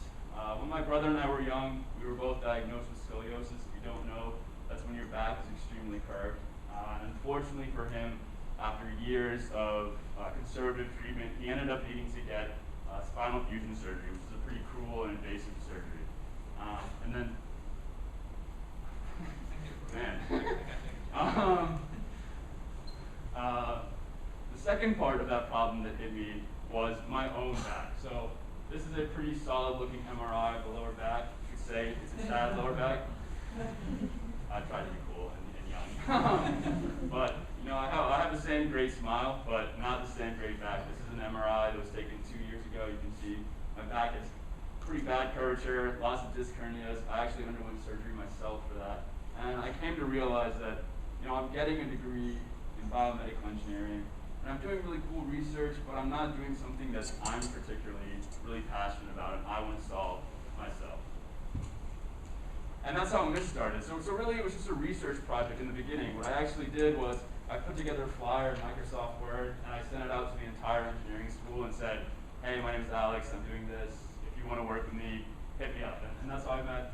When my brother and I were young, we were both diagnosed with scoliosis. If you don't know, that's when your back is extremely curved. And unfortunately for him, after years of conservative treatment, he ended up needing to get spinal fusion surgery, which is a pretty cruel and invasive surgery. And then, the second part of that problem that hit me was my own back. So this is a pretty solid looking MRI of the lower back. You could say it's a sad lower back. I tried to be cool and young. But I have the same great smile, but not the same great back. This is an MRI that was taken 2 years ago. You can see my back is pretty bad curvature, lots of disc hernias. I actually underwent surgery myself for that. And I came to realize that I'm getting a degree in biomedical engineering, and I'm doing really cool research, but I'm not doing something that I'm particularly really passionate about and I want to solve myself. And that's how MISH started. So really it was just a research project in the beginning. What I actually did was I put together a flyer in Microsoft Word and I sent it out to the entire engineering school and said, hey, my name is Alex, I'm doing this. If you want to work with me, hit me up. And that's how I met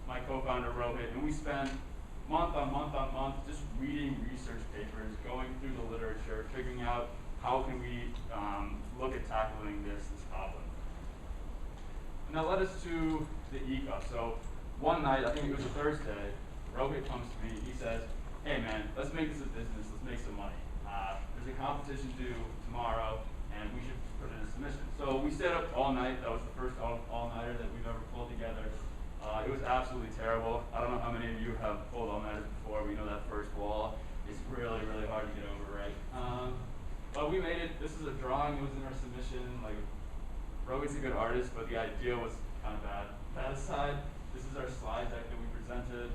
my co-founder Rohit, and we spent month on month just reading research papers, going through the literature, figuring out how can we look at tackling this problem. And that led us to the ECA. So one night, I think it was a Thursday, Rohit comes to me, he says, hey man, let's make this a business, let's make some money. There's a competition due tomorrow, and we should put in a submission. So we stayed up all night. That was the first all-nighter that we've ever pulled together. It was absolutely terrible. I don't know how many of you have pulled all-nighters before. We know that first wall is really, really hard to get over, right? But we made it. This is a drawing. It was in our submission. Like, Rohit's a good artist, but the idea was kind of bad. That aside, this is our slide deck that we presented.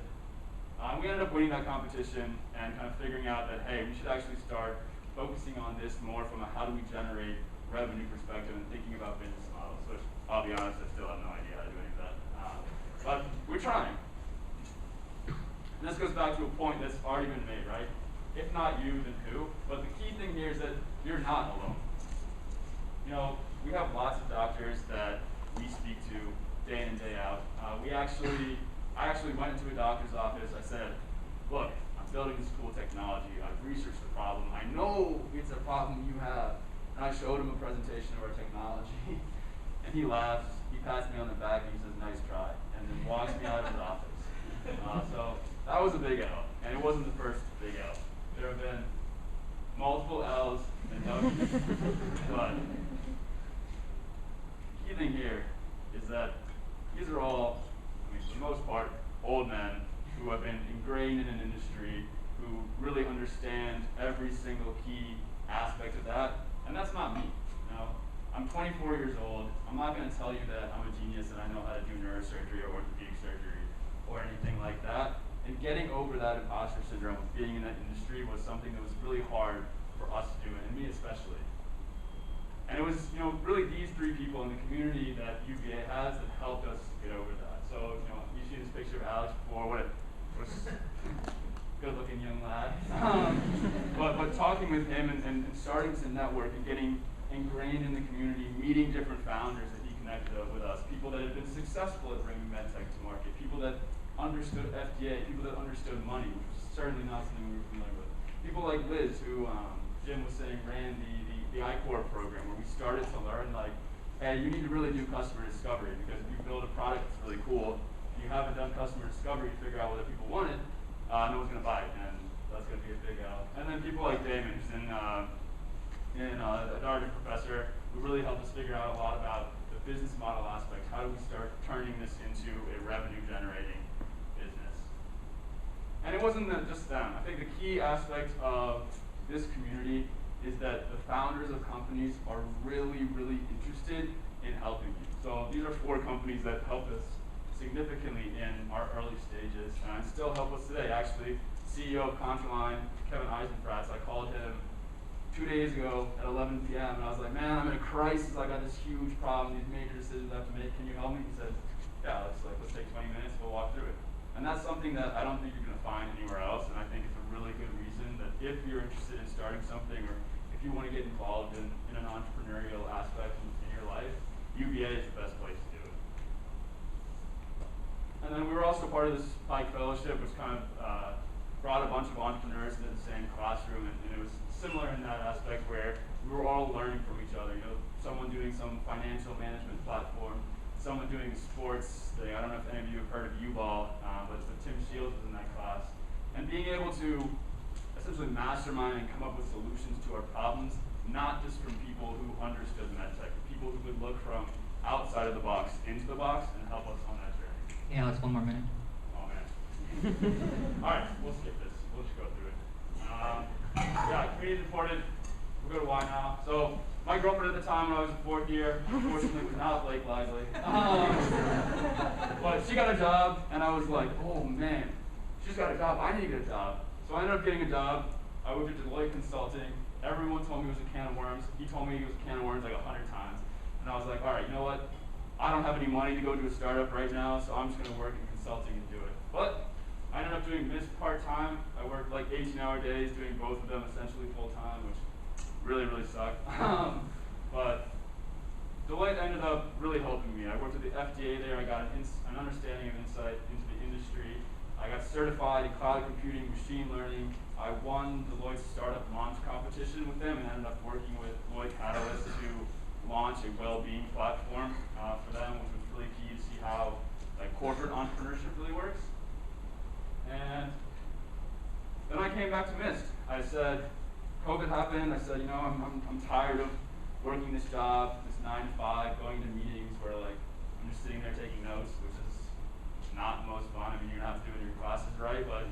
We ended up winning that competition and kind of figuring out that, hey, we should actually start focusing on this more from a how do we generate revenue perspective and thinking about business models, which I'll be honest, I still have no idea how to do any of that. But we're trying. And this goes back to a point that's already been made, right? If not you, then who? But the key thing here is that you're not alone. You know, we have lots of doctors that we speak to day in and day out. I actually went into a doctor's office. I said, look, I'm building this cool technology. I've researched the problem. I know it's a problem you have. And I showed him a presentation of our technology. And he laughs. He pats me on the back and he says, nice try. And then walks me out of his office. So that was a big L. And it wasn't the first big L. There have been multiple L's and no E's. But the key thing here is that these are all, I mean, for the most part, old men who have been ingrained in an industry, who really understand every single key aspect of that. And that's not me. You know, I'm 24 years old. I'm not going to tell you that I'm a genius and I know how to do neurosurgery or orthopedic surgery or anything like that. And getting over that imposter syndrome of being in that industry was something that was really hard for us to do, and me especially. And it was, you know, really these three people in the community that UVA has that helped us get over that. So, you know, you see this picture of Alex before, what a good-looking young lad. But talking with him and starting to network and getting ingrained in the community, meeting different founders that he connected with us, people that have been successful at bringing medtech to market, people that understood FDA, people that understood money, which was certainly not something we were familiar with. People like Liz, who Jim was saying ran the I-Core program, where we started to learn, like, hey, you need to really do customer discovery, because if you build a product that's really cool, if you haven't done customer discovery to figure out whether people want it, no one's going to buy it, and that's going to be a big L. And then people like Damon, who's an art professor, who really helped us figure out a lot about the business model aspect. How do we start turning this into a revenue-generating business? And it wasn't just them. I think the key aspect of this community is that the founders of companies are really, really interested in helping you. So these are 4 companies that helped us significantly in our early stages and still help us today. Actually, CEO of Contraline, Kevin Eisenfratz, I called him 2 days ago at 11 p.m. and I was like, man, I'm in a crisis. I got this huge problem, these major decisions I have to make. Can you help me? He said, yeah, let's take 20 minutes, we'll walk through it. And that's something that I don't think you're going to find anywhere else, and I think it's a really good reason that if you're interested in starting something, or if you want to get involved in an entrepreneurial aspect in your life, UVA is the best place to do it. And then we were also part of this Pike Fellowship, which kind of brought a bunch of entrepreneurs into the same classroom, and it was similar in that aspect where we were all learning from each other. You know, someone doing some financial management platform, someone doing a sports thing. I don't know if any of you have heard of U-Ball, but Tim Shields was in that class. And being able to essentially mastermind and come up with solutions to our problems, not just from people who understood medtech, but people who could look from outside of the box into the box and help us on that journey. Yeah, Alex, one more minute. Oh man. All right, we'll skip this. We'll just go through it. Yeah, community supported. We'll go to why now. So my girlfriend at the time when I was in 4th year, unfortunately, was not Blake Lively. But she got a job, and I was like, oh man, she's got a job. I need to get a job. So I ended up getting a job. I worked at Deloitte Consulting. Everyone told me it was a can of worms. He told me it was a can of worms like 100 times. And I was like, all right, you know what? I don't have any money to go to a startup right now, so I'm just going to work in consulting and do it. But I ended up doing this part-time. I worked like 18-hour days, doing both of them essentially full-time, which really, really sucked. But Deloitte ended up really helping me. I worked at the FDA there. I got an understanding and insight into the industry. I got certified in cloud computing, machine learning. I won Deloitte's startup launch competition with them and ended up working with Deloitte Catalyst to launch a well-being platform for them, which was really key to see how like corporate entrepreneurship really works. And then I came back to Mist. I said, COVID happened. I said, you know, I'm tired of working this job, this 9 to 5, going to meetings where like I'm just sitting there taking notes, which is not most fun. I mean, you're gonna have to do it in your classes, right? But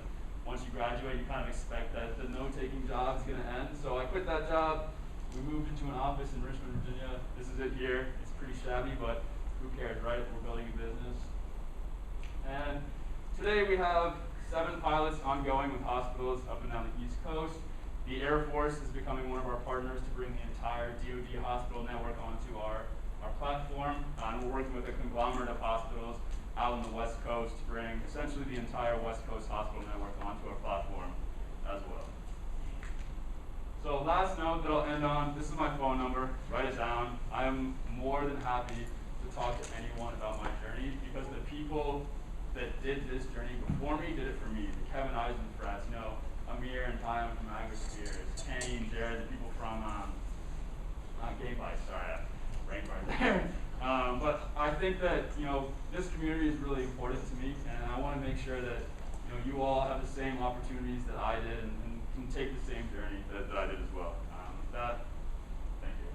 once you graduate, you kind of expect that the note-taking job is gonna end. So I quit that job. We moved into an office in Richmond, Virginia. This is it here. It's pretty shabby, but who cares, right? We're building a business. And today we have 7 pilots ongoing with hospitals up and down the East Coast. The Air Force is becoming one of our partners to bring the entire DoD hospital network onto our platform. And we're working with a conglomerate of hospitals out on the West Coast to bring essentially the entire West Coast hospital network onto our platform as well. So last note that I'll end on, this is my phone number, write it down. I am more than happy to talk to anyone about my journey because the people that did this journey before me did it for me. The Kevin Eisenfrats, you know, Amir and Tyler from Agrispheres, Kenny and Jared, the people from Game Bites, sorry, brain right there. But I think that, you know, this community is really important to me, and I want to make sure that, you know, you all have the same opportunities that I did and can take the same journey that I did as well. With that, thank you.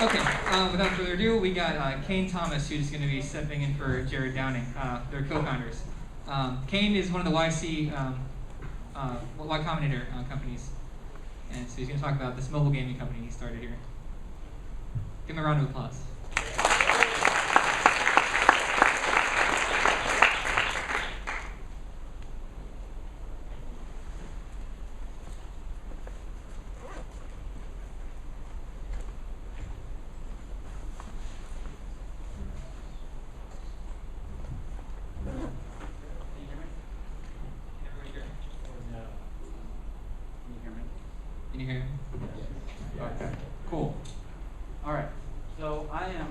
Okay, without further ado, we got Kane Thomas, who's going to be stepping in for Jared Downing. They're co-founders. Kane is one of the YC, Y Combinator companies. And so he's going to talk about this mobile gaming company he started here. Give him a round of applause. Can you hear him? Okay, cool. All right, so I am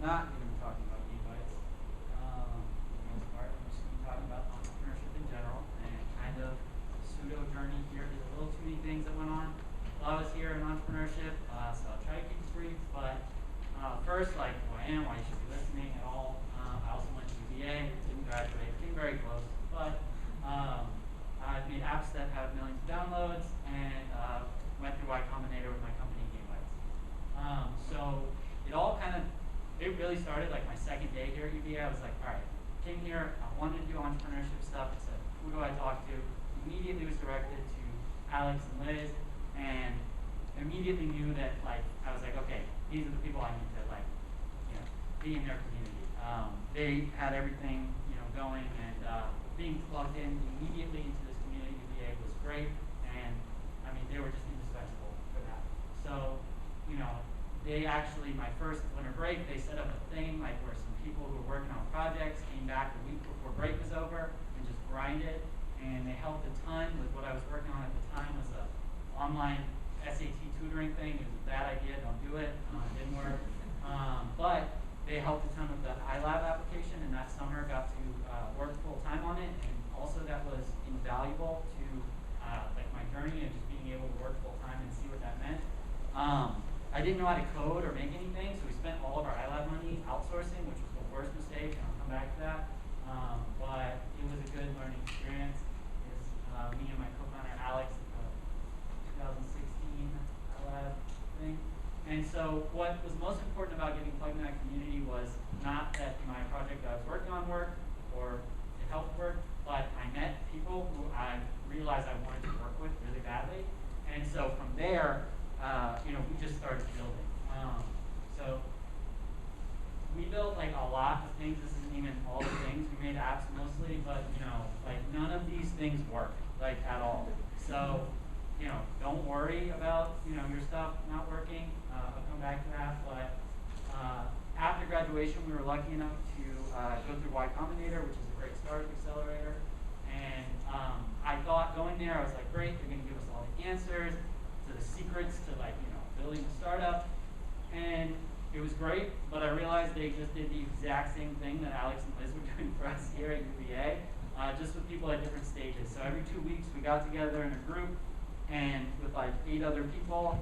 not going to be talking about e-bikes for the most part. I'm just going to be talking about entrepreneurship in general and kind of the pseudo journey here. There's a little too many things that went on while I was here in entrepreneurship, so I'll try to keep it brief. But first, like who I am, why you should be listening at all. I also went to UVA, didn't graduate, came very close, but I've made apps that have millions of downloads and went through Y Combinator with my company, Game Bites. So it all kind of, it really started like my second day here at UVA. I was like, all right, came here, I wanted to do entrepreneurship stuff. I said, who do I talk to? Immediately was directed to Alex and Liz, and immediately knew that like, I was like, okay, these are the people I need to like, you know, be in their community. They had everything, you know, going, and being plugged in immediately into this community UVA was great, and I mean, they were just indispensable for that. So, you know, they actually, my first winter break, they set up a thing like where some people who were working on projects came back a week before break was over and just grinded, and they helped a ton with what I was working on at the time was a online SAT tutoring thing. It was a bad idea, don't do it, it didn't work. But they helped a ton with the iLab application, and that summer got to work full time on it, and also that was invaluable to like my journey and just being able to work full time and see what that meant. I didn't know how to code or make anything, so we spent all of our iLab money outsourcing, which was the worst mistake, and I'll come back to that. But it was a good learning experience. It was me and my co-founder Alex at the 2016 iLab thing. And so what was most important about getting plugged in that community was not that my project that I was working on worked or it helped work, but I met people who I realized I wanted to work with really badly. And so from there, you know, we just started building. So we built like a lot of things. This isn't even all the things. We made apps mostly, but you know, like none of these things work like at all. So, you know, don't worry about, you know, your stuff not working. I'll come back to that. But after graduation, we were lucky enough to go through Y Combinator, which is a great startup accelerator. And I thought going there, I was like, great, they're going to give us all the answers to the secrets to like, you know, building a startup. And it was great, but I realized they just did the exact same thing that Alex and Liz were doing for us here at UVA, just with people at different stages. So every 2 weeks, we got together in a group, and with like 8 other people,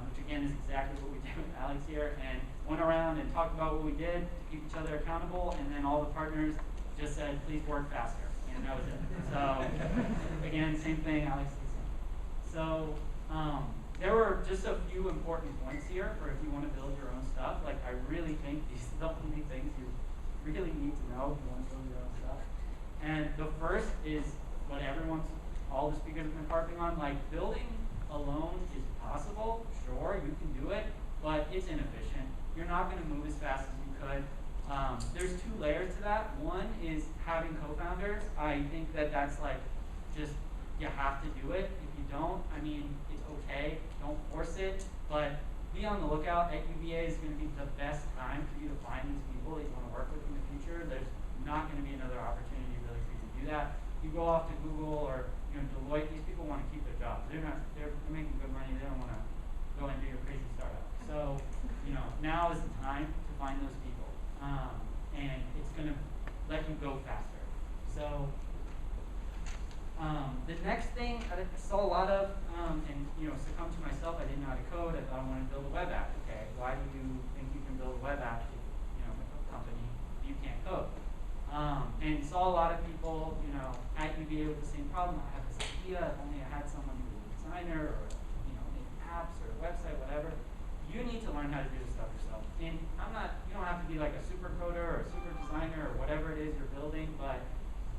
which again is exactly what we did with Alex here, and went around and talked about what we did to keep each other accountable, and then all the partners just said, please work faster, and that was it. So again, same thing, Alex did the same. So there were, just so just a few important points here for if you want to build your own stuff. Like, I really think these are the only things you really need to know if you want to build your own stuff. And the first is what all the speakers have been harping on, like building alone is possible, sure, you can do it, but it's inefficient. You're not going to move as fast as you could. There's two layers to that. One is having co-founders. I think that's like, just, you have to do it. If you don't, I mean, it's okay, don't force it, but be on the lookout. At UVA is going to be the best time for you to find these people that you want to work with in the future. There's not going to be another opportunity really for you to do that. You go off to Google or Deloitte, these people want to keep their jobs. They're making good money. They don't want to go and do your crazy startup. So, now is the time to find those people. And it's going to let you go faster. So, the next thing I saw a lot of, and succumb to myself, I didn't know how to code. I thought I wanted to build a web app. Okay, why do you think you can build a web app if, a company, if you can't code? And saw a lot of people, at UVA with the same problem. I have this idea, if only I had someone who was a designer or, make apps or a website, whatever. You need to learn how to do this stuff yourself. And you don't have to be like a super coder or a super designer or whatever it is you're building, but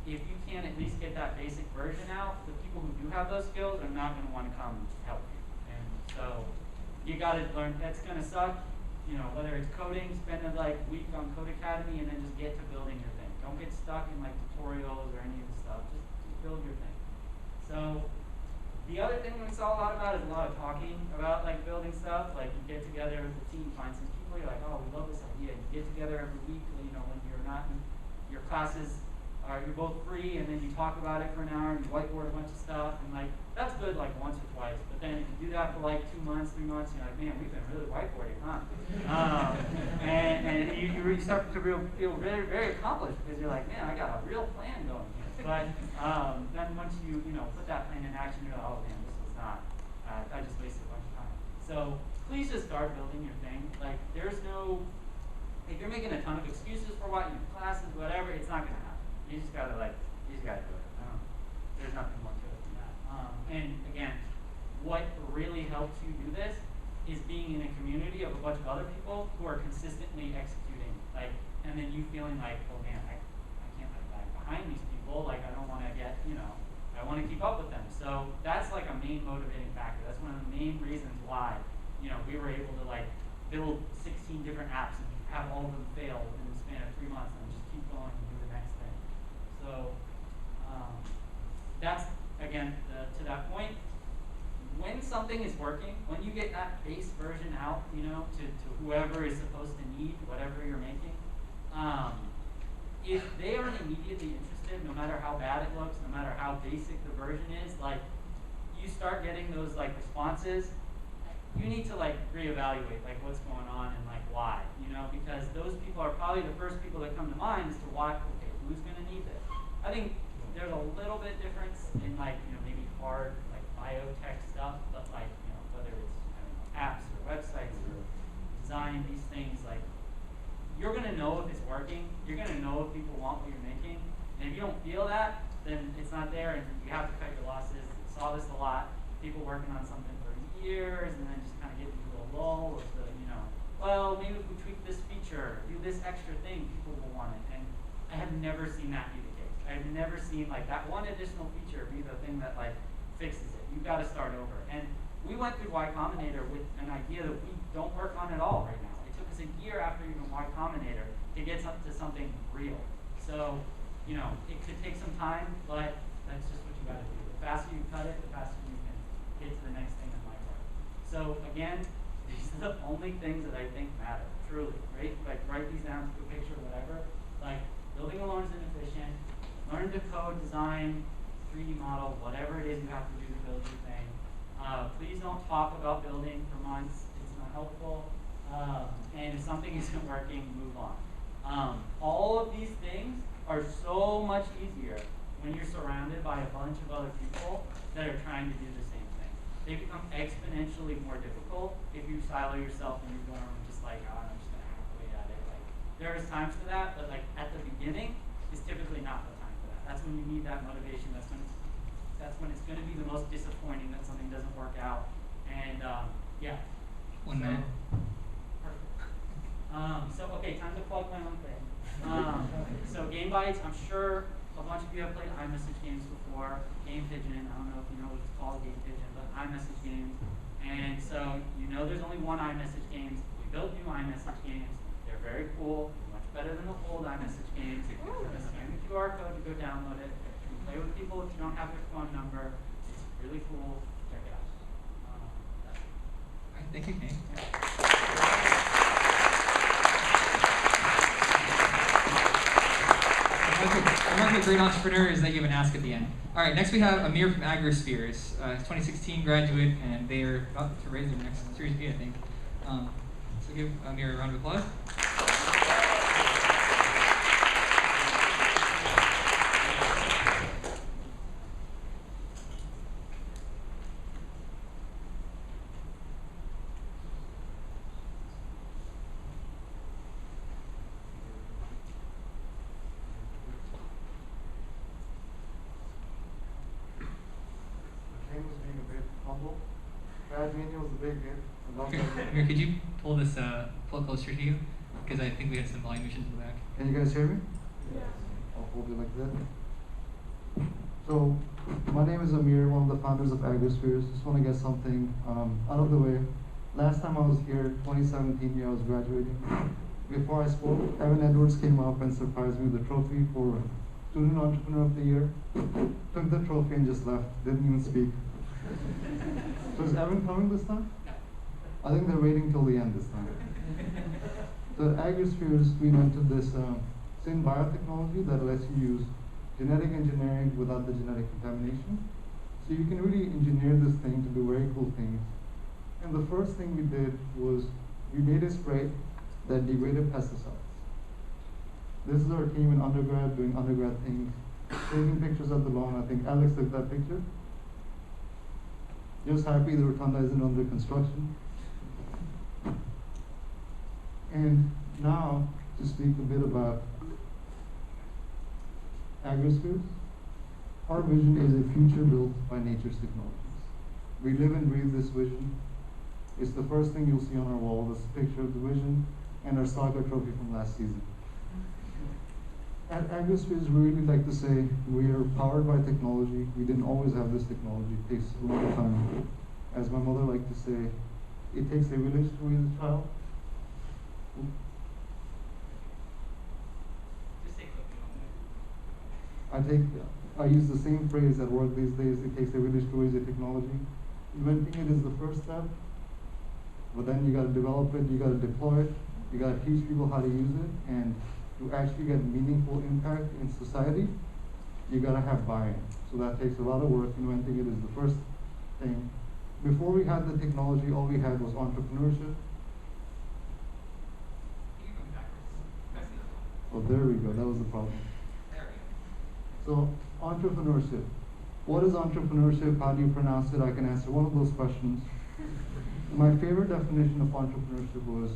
if you can at least get that basic version out, the people who do have those skills are not going to want to come help you. And so you got to learn. That's going to suck. Whether it's coding, spend a week on Code Academy and then just get to building your thing. Don't get stuck in tutorials or any of this stuff. Just build your thing. So the other thing we saw a lot about is a lot of talking about building stuff. Like you get together with the team, find some people, you're like, oh, we love this idea. You get together every week, when you're not in your classes, you're both free, and then you talk about it for an hour and you whiteboard a bunch of stuff, and that's good once or twice. But then if you do that for 2 months, 3 months, you're like, man, we've been really whiteboarding, huh? And you start to feel very, very accomplished because you're like, man, I got a real plan going here. But then once you put that plan in action, you're like, oh man, this was not. I just wasted a bunch of time. So please just start building your thing. There's no. If you're making a ton of excuses for what your classes, whatever, it's not gonna happen. You just gotta do it. There's nothing more to it than that. And again, what really helps you do this is being in a community of a bunch of other people who are consistently executing. And then you feeling like, oh man, I can't lag behind these people. I don't want to get, I want to keep up with them. So that's a main motivating factor. That's one of the main reasons why, we were able to build 16 different apps and have all of them fail in the span of 3 months and just keep going and do the next thing. So that's, again, to that point, when something is working, when you get that base version out, to whoever is supposed to need whatever you're making, if they aren't immediately interested, no matter how bad it looks, no matter how basic the version is, you start getting those responses, you need to reevaluate what's going on and why, because those people are probably the first people that come to mind as to why, okay, who's going to need this? I think there's a little bit difference in maybe hard biotech stuff, but whether it's apps or websites or design, these things, you're going to know if it's working, you're going to know if people want what you're making, and if you don't feel that, then it's not there, and you have to cut your losses. Saw this a lot, people working on something for years and then just kind of get into a lull of the, well, maybe if we tweak this feature, do this extra thing, people will want it. And I have never seen that be the case. I've never seen that one additional feature be the thing that fixes it. You've got to start over. And we went through Y Combinator with an idea that we don't work on at all right now. It took us a year after even Y Combinator to get up to something real. So, it could take some time, but that's just what you got to do. The faster you cut it, the faster you can get to the next thing that might work. So again, these are the only things that I think matter, truly, right? Write these down, take a picture, whatever. Building alone is inefficient. Learn to code, design, 3D model, whatever it is you have to do to build your thing. Please don't talk about building for months. It's not helpful. And if something isn't working, move on. All of these things are so much easier when you're surrounded by a bunch of other people that are trying to do the same thing. They become exponentially more difficult if you silo yourself and you're going just oh, I'm just going to hack away at it. There is times for that, but at the beginning is typically not the time for that. That's when you need that motivation. That's when it's going to be the most disappointing that something doesn't work out. And Yeah. 1 minute. Perfect. Okay, time to plug my own thing. So Game Bytes, I'm sure a bunch of you have played iMessage games before. Game Pigeon, I don't know if you know what it's called, Game Pigeon, but iMessage games. And so you know there's only one iMessage games. We built new iMessage games. They're very cool, much better than the old iMessage games. You can scan the QR code to go download it. You can play with people if you don't have their phone number. It's really cool. Check it out. That's it. All right, thank you, Nate. The mark of a great entrepreneur is that you have an ask at the end. All right, next we have Amir from AgroSpheres, 2016 graduate, and they are about to raise their next Series B, I think. So give Amir a round of applause. Was being a bit humble. Graduating was a big hit. Amir, could you pull this pull closer to you? Because I think we had some volume issues in the back. Can you guys hear me? Yes. I'll hold it like that. So, my name is Amir, one of the founders of AgroSpheres. Just want to get something out of the way. Last time I was here, 2017, I was graduating. Before I spoke, Evan Edwards came up and surprised me with the trophy for Student Entrepreneur of the Year. Took the trophy and just left, didn't even speak. So is Evan coming this time? I think they're waiting till the end this time. The AgroSpheres, we invented this syn biotechnology that lets you use genetic engineering without the genetic contamination. So you can really engineer this thing to do very cool things. And the first thing we did was we made a spray that degraded pesticides. This is our team in undergrad doing undergrad things, taking pictures of the lawn. I think Alex took that picture. Just happy the rotunda isn't under construction. And now to speak a bit about AgroSpheres. Our vision is a future built by nature's technologies. We live and breathe this vision. It's the first thing you'll see on our wall, this picture of the vision and our Saga trophy from last season. At AgroSpheres, we really like to say we are powered by technology. We didn't always have this technology. It takes a long time. As my mother liked to say, it takes a village to raise a child. Just say something on there. I use the same phrase at work these days. It takes a village to raise a technology. Inventing it is the first step, but then you got to develop it, you got to deploy it, you got to teach people how to use it, and to actually get meaningful impact in society, you got to have buy-in. So that takes a lot of work. Inventing it is the first thing. Before we had the technology, all we had was entrepreneurship. Oh, there we go. That was the problem. So, entrepreneurship. What is entrepreneurship? How do you pronounce it? I can answer one of those questions. My favorite definition of entrepreneurship was,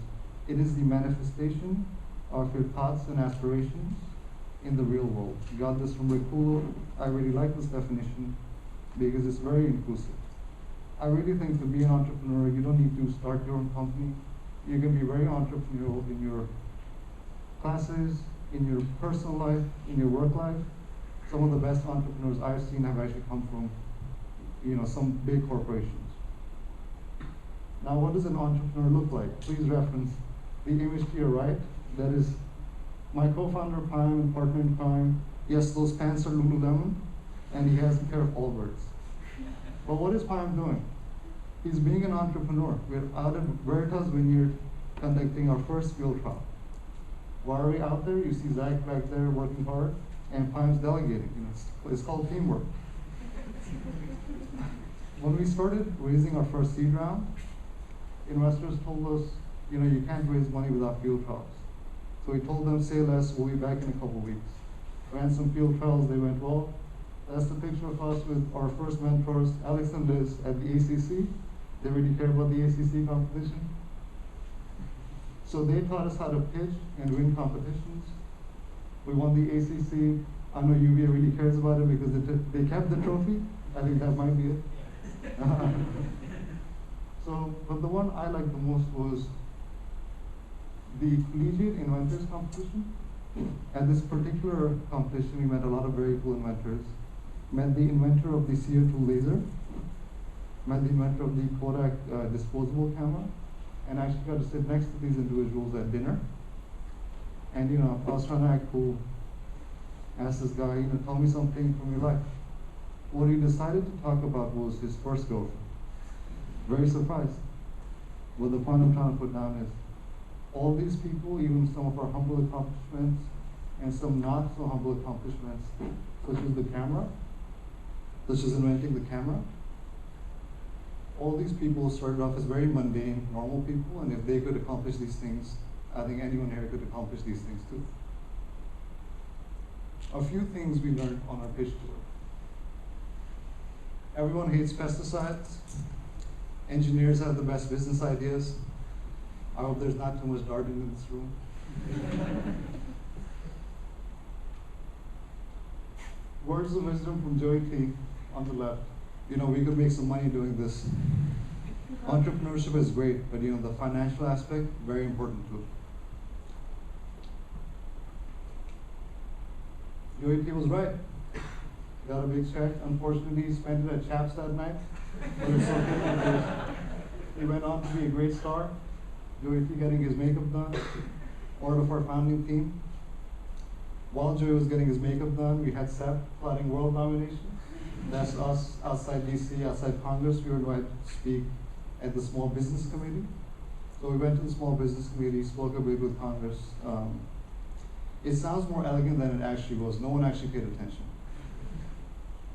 it is the manifestation of your thoughts and aspirations in the real world. You got this from Rick Kulo. I really like this definition because it's very inclusive. I really think to be an entrepreneur, you don't need to start your own company. You can be very entrepreneurial in your classes, in your personal life, in your work life. Some of the best entrepreneurs I've seen have actually come from, some big corporations. Now, what does an entrepreneur look like? Please reference the image to your right. That is my co-founder Prime and partner in crime. Yes, those pants are Lululemon, and he has a pair of Allbirds. But what is Prime doing? He's being an entrepreneur. We're out at Veritas Vineyard conducting our first field trial. Why are we out there? You see Zach back there working hard, and Prime's delegating. It's called teamwork. When we started raising our first seed round, investors told us, you can't raise money without field trials. So we told them, say less, we'll be back in a couple of weeks. Ran some field trials, they went well. That's the picture of us with our first mentors, Alex and Liz, at the ACC. They really care about the ACC competition. So they taught us how to pitch and win competitions. We won the ACC. I know UVA really cares about it because they kept the trophy. I think that might be it. So, but the one I liked the most was the Collegiate Inventors Competition. At this particular competition, we met a lot of very cool inventors. Met the inventor of the CO2 laser, met the inventor of the Kodak disposable camera, and I actually got to sit next to these individuals at dinner. And I was trying to act cool. Asked this guy, tell me something from your life. What he decided to talk about was his first girlfriend. Very surprised. But the point I'm trying to put down is, all these people, even some of our humble accomplishments and some not so humble accomplishments, such as the camera, such as inventing the camera, all these people started off as very mundane, normal people, and if they could accomplish these things, I think anyone here could accomplish these things too. A few things we learned on our pitch tour. Everyone hates pesticides. Engineers have the best business ideas. I hope there's not too much jargon in this room. Words of wisdom from Joey T on the left. We could make some money doing this. Entrepreneurship is great, but the financial aspect, very important too. Joey T was right. Got a big check. Unfortunately, he spent it at Chaps that night. But it's okay because he went on to be a great star. Joey T getting his makeup done. Part of our founding team. While Joey was getting his makeup done, we had Seth plotting world domination. That's us outside DC, outside Congress. We were invited to speak at the Small Business Committee. So we went to the Small Business Committee, spoke a bit with Congress. It sounds more elegant than it actually was. No one actually paid attention.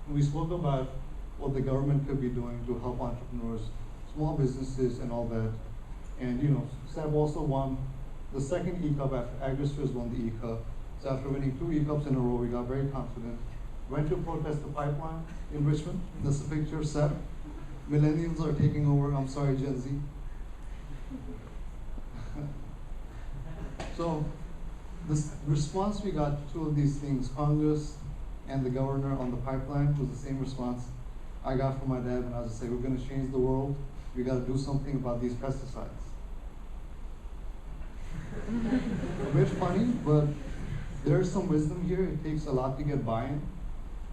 We spoke about what the government could be doing to help entrepreneurs, small businesses, and all that. And Seb also won the second E-Cup after AgriSpheres won the E-Cup. So after winning 2 E-Cups in a row, we got very confident. Went to protest the pipeline in Richmond. That's a picture of Seb. Millennials are taking over. I'm sorry, Gen Z. So the response we got to 2 of these things, Congress and the governor on the pipeline, was the same response I got from my dad when I was to say, we're going to change the world. We got to do something about these pesticides. A bit funny, but there's some wisdom here. It takes a lot to get buy-in.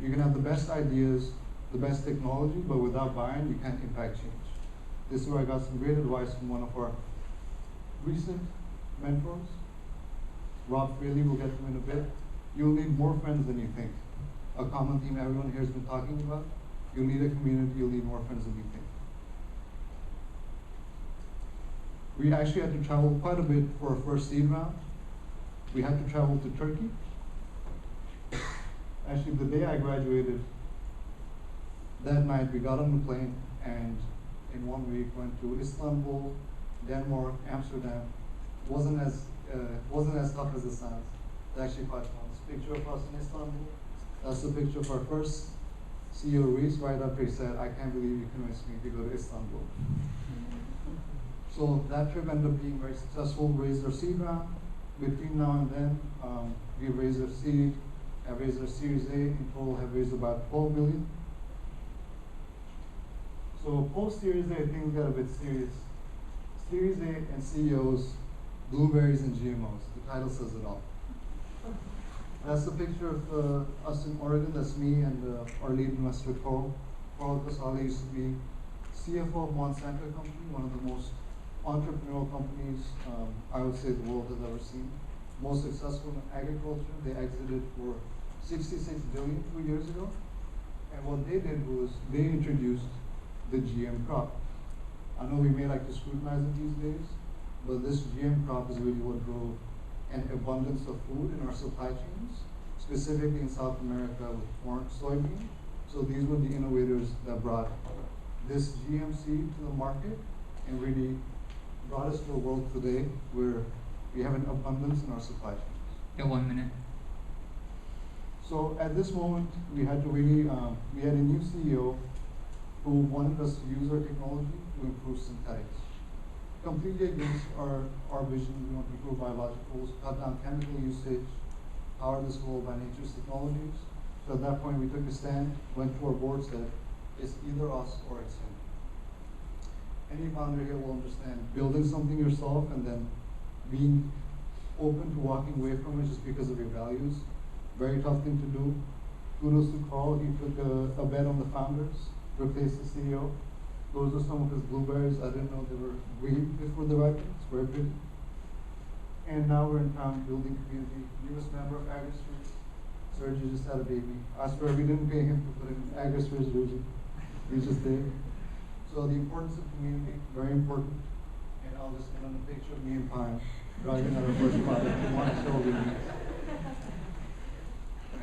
You can have the best ideas, the best technology, but without buy-in, you can't impact change. This is where I got some great advice from one of our recent mentors. Rob Fraley, we'll get to him in a bit. You'll need more friends than you think. A common theme everyone here has been talking about. You'll need a community, you'll need more friends than you think. We actually had to travel quite a bit for our first seed round. We had to travel to Turkey. Actually, the day I graduated, that night we got on the plane and in 1 week went to Istanbul, Denmark, Amsterdam. Wasn't as tough as it sounds. It's actually quite fun. This picture of us in Istanbul. That's the picture of our first CEO, Reese, right after he said, I can't believe you convinced me to go to Istanbul. So that trip ended up being very successful. Raised our seed round. Between now and then, we raised our seed, have raised our Series A. In total, have raised about 12 million. So post Series A, things got a bit serious. Series A and CEOs, blueberries and GMOs. The title says it all. That's the picture of us in Oregon. That's me and our lead investor, Carl. Carl Casale used to be CFO of Monsanto Company, one of the most entrepreneurial companies I would say the world has ever seen. Most successful in agriculture. They exited for $66 billion 2 years ago. And what they did was they introduced the GM crop. I know we may like to scrutinize it these days, but this GM crop is really what drove an abundance of food in our supply chains, specifically in South America with corn, soybean. So these were the innovators that brought this GM seed to the market and really brought us to a world today where we have an abundance in our supply chains. Yeah, 1 minute. So at this moment, we had to really, we had a new CEO who wanted us to use our technology to improve synthetics. Completely against our vision. We want to improve biologicals, cut down chemical usage, power this world by nature's technologies. So at that point, we took a stand, went to our board, said, it's either us or it's him. any founder here will understand building something yourself and then being open to walking away from it just because of your values. Very tough thing to do. Kudos to Carl, he took a bet on the founders, replaced the CEO. Those are some of his blueberries. I didn't know they were green before the ripened. It's very pretty. And now we're in town building community. Newest member of AgriSpheres. Sergi just had a baby. I swear we didn't pay him to put in AgriSpheres region. He's just there. So the importance of community, very important. And I'll just end on a picture of me and Pine driving our first product. We want to show you.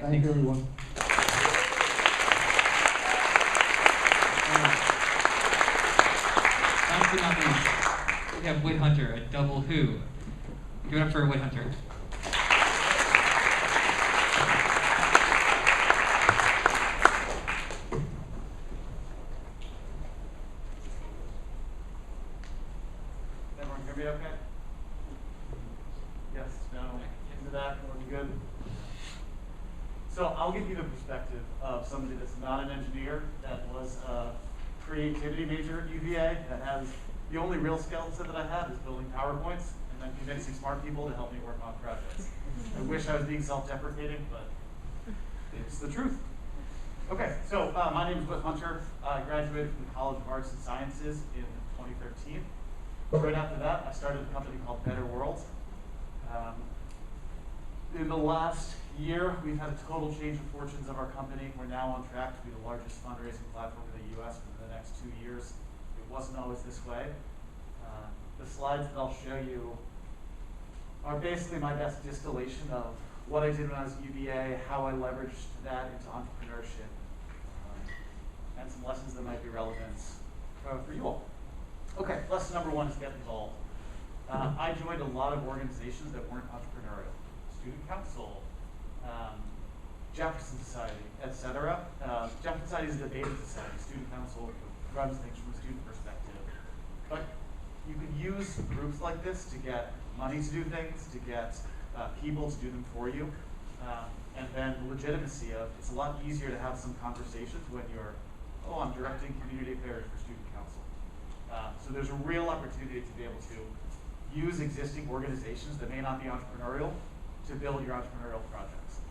Thank you, everyone. Last but not least, we have Wood Hunter, a double who. Give it up for Wood Hunter. Everyone hear me okay? Yes, no, into that, we're good. So I'll give you the perspective of somebody that's not an engineer, that was a creativity major at UVA, that has the only real skill set that I have is building PowerPoints and then convincing smart people to help me work on projects. I wish I was being self-deprecating, but it's the truth. Okay, so my name is Wood Hunter. I graduated from the College of Arts and Sciences in 2013. Right after that, I started a company called Better World. In the last year, we've had a total change of fortunes of our company. We're now on track to be the largest fundraising platform in the US for the next 2 years. It wasn't always this way. The slides that I'll show you are basically my best distillation of what I did when I was at UVA, how I leveraged that into entrepreneurship, and some lessons that might be relevant for you all. Okay, lesson number 1 is get involved. I joined a lot of organizations that weren't entrepreneurial. Student Council, Jefferson Society, etc. Jefferson Society is a debating society. Student Council runs things from a student perspective. But you can use groups like this to get money to do things, to get people to do them for you. And then the legitimacy of, it's a lot easier to have some conversations when you're, oh, I'm directing community affairs for Student Council. So there's a real opportunity to be able to use existing organizations that may not be entrepreneurial to build your entrepreneurial projects.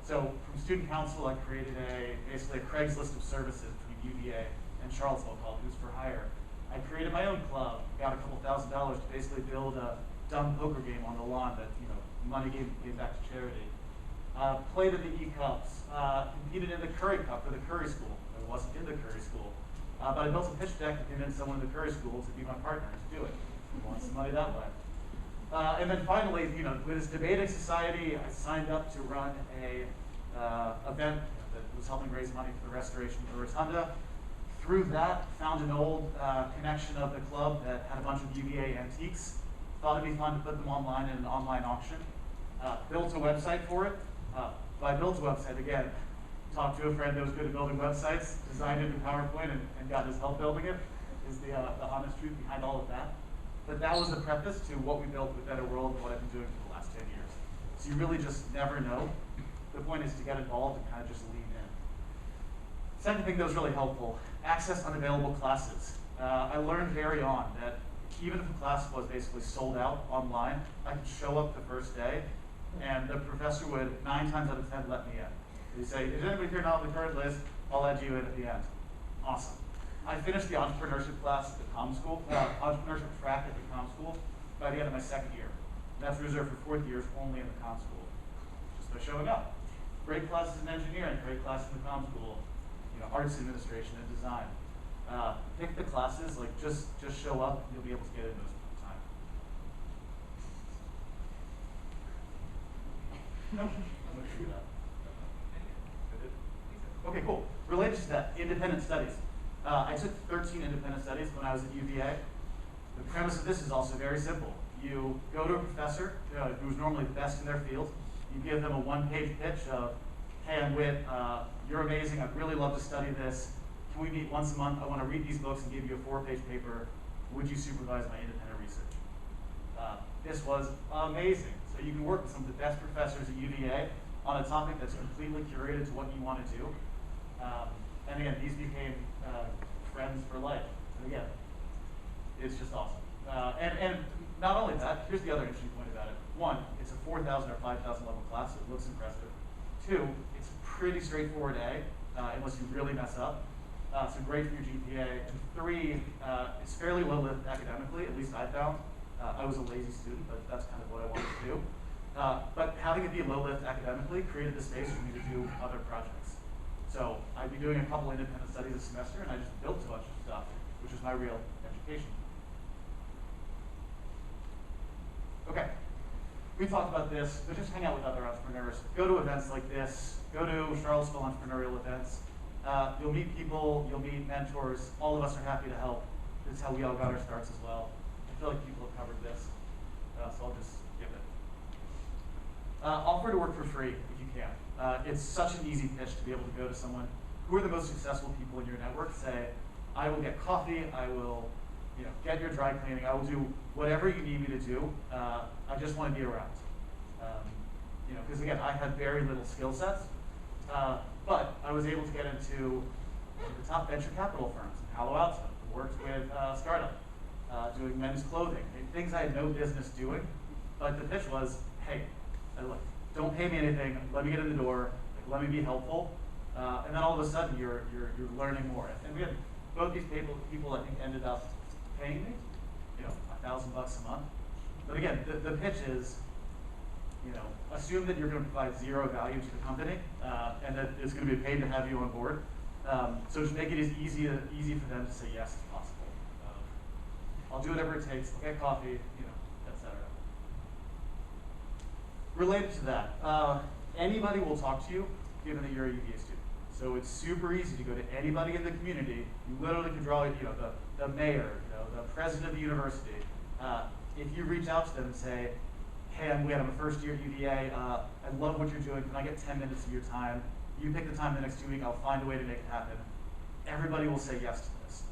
So from Student Council, I created basically a Craigslist of services between UVA and Charlottesville called Who's for Hire. I created my own club, got a couple $1,000s to basically build a dumb poker game on the lawn that money gave back to charity. Played in the E-Cups, competed in the Curry Cup for the Curry School. I wasn't in the Curry School, but I built a pitch deck and convinced someone in the Curry School to be my partner to do it. I wanted some money that way. And then finally, with this debating society, I signed up to run a event that was helping raise money for the restoration of the Rotunda. Through that, found an old connection of the club that had a bunch of UVA antiques. Thought it'd be fun to put them online in an online auction. Built a website for it. I built a website again. Talked to a friend that was good at building websites, designed it in PowerPoint, and got his help building it. Is the honest truth behind all of that. But that was the preface to what we built with Better World and what I've been doing for the last 10 years. So you really just never know. The point is to get involved and kind of just lean in. Second thing that was really helpful, access unavailable classes. I learned very on that even if a class was basically sold out online, I could show up the first day and the professor would 9 times out of 10 let me in. He'd say, is anybody here not on the current list? I'll add you in at the end. Awesome. I finished the entrepreneurship class at the comm school, entrepreneurship track at the comm school by the end of my 2nd year. And that's reserved for 4th years only in the comm school, just by showing up. Great classes in engineering, great classes in the comm school, arts administration and design. Pick the classes, just show up, you'll be able to get in those time. No, I'm going to do that. Okay, cool. Related to that, independent studies. I took 13 independent studies when I was at UVA. The premise of this is also very simple. You go to a professor who's normally the best in their field. You give them a 1-page pitch of, hey, I'm Whit, you're amazing, I'd really love to study this. Can we meet once a month? I want to read these books and give you a 4-page paper. Would you supervise my independent research? This was amazing. So you can work with some of the best professors at UVA on a topic that's completely curated to what you want to do. And again, these became friends for life. And again, It's just awesome. And not only that, here's the other interesting point about it. One, it's a 4,000 or 5,000 level class, so it looks impressive. Two, it's a pretty straightforward A, unless you really mess up. So great for your GPA. And three, it's fairly low lift academically, at least I found. I was a lazy student, but that's kind of what I wanted to do. But having it be low lift academically created the space for me to do other projects. So I'd be doing a couple independent studies a semester, and I just built a bunch of stuff, which is my real education. Okay, we talked about this, but just hang out with other entrepreneurs. Go to events like this. Go to Charlottesville entrepreneurial events. You'll meet people, you'll meet mentors. All of us are happy to help. This is how we all got our starts as well. I feel like people have covered this, so I'll just skip it. Offer to work for free if you can. It's such an easy pitch to be able to go to someone. Who are the most successful people in your network? Say, I will get coffee, I will get your dry cleaning, I will do whatever you need me to do. I just want to be around. Because again, I had very little skill sets, but I was able to get into the top venture capital firms in Palo Alto, worked with startup, doing men's clothing, things I had no business doing. But the pitch was, hey, look, don't pay me anything, let me get in the door, let me be helpful, and then all of a sudden you're learning more. And we had both these people I think ended up paying me, $1,000 a month. But again, the pitch is, assume that you're going to provide zero value to the company, and that it's going to be paid to have you on board. So just make it as easy for them to say yes as possible. I'll do whatever it takes. I'll get coffee, etc. Related to that, anybody will talk to you, given that you're a UVA student. So it's super easy to go to anybody in the community. You literally can draw, the mayor, the president of the university. If you reach out to them and say, hey, I'm a first year at UVA, I love what you're doing, can I get 10 minutes of your time? You pick the time the next 2 weeks, I'll find a way to make it happen. Everybody will say yes to this.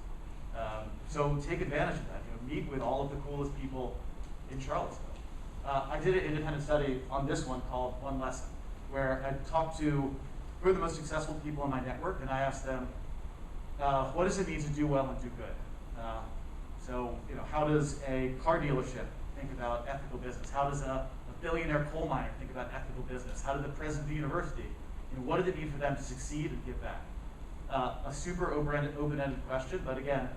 So take advantage of that. Meet with all of the coolest people in Charlottesville. I did an independent study on this one called One Lesson, where I talked to who are the most successful people in my network, and I asked them, what does it mean to do well and do good? So, how does a car dealership think about ethical business? How does a billionaire coal miner think about ethical business? How did the president of the university, what did it mean for them to succeed and give back? A super open-ended question, but again,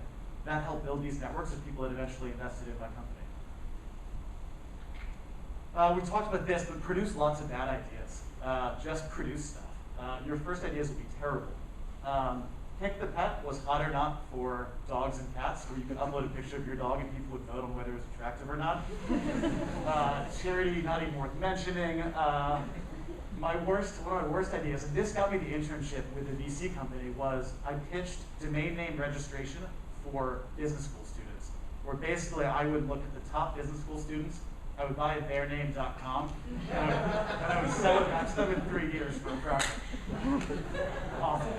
that helped build these networks of people that eventually invested in my company. We talked about this, but produce lots of bad ideas. Just produce stuff. Your first ideas will be terrible. Pick the Pet was hot or not for dogs and cats, where you could upload a picture of your dog and people would vote on whether it was attractive or not. Charity, not even worth mentioning. One of my worst ideas, and this got me the internship with the VC company, was I pitched domain name registration for business school students, where basically I would look at the top business school students, I would buy theirname.com, and I would sell it back to them in 3 years for a profit. Awful.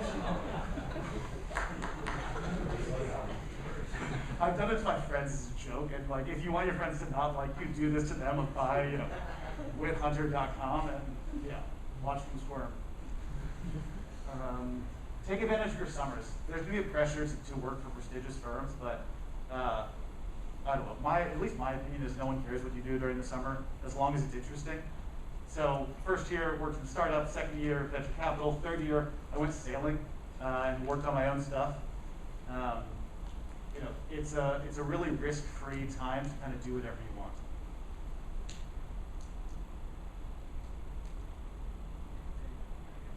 I've done it to my friends as a joke, and if you want your friends to not like you, do this to them and buy, withhunter.com and watch them squirm. Take advantage of your summers. There's going to be a pressure to work for prestigious firms, but I don't know. At least my opinion is no one cares what you do during the summer, as long as it's interesting. So first year, worked in startup. Second year, venture capital. Third year, I went sailing and worked on my own stuff. It's a really risk-free time to kind of do whatever you want.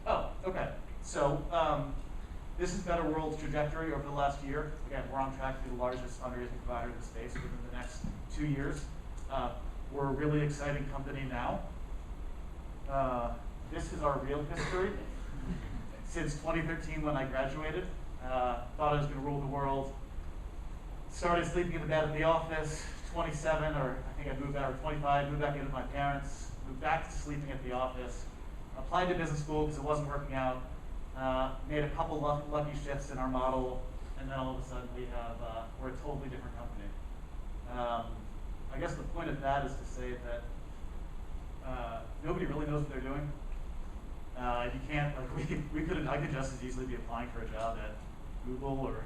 Oh, okay. So this is Better World's trajectory over the last year. Again, we're on track to be the largest fundraising provider in the space within the next 2 years. We're a really exciting company now. This is our real history. Since 2013, when I graduated, thought I was going to rule the world. Started sleeping in the bed at the office. 27, or I think I moved out, or 25, moved back in with my parents. Moved back to sleeping at the office. Applied to business school because it wasn't working out. Made a couple lucky shifts in our model, and then all of a sudden we're a totally different company. I guess the point of that is to say that nobody really knows what they're doing. You can't, I could just as easily be applying for a job at Google, or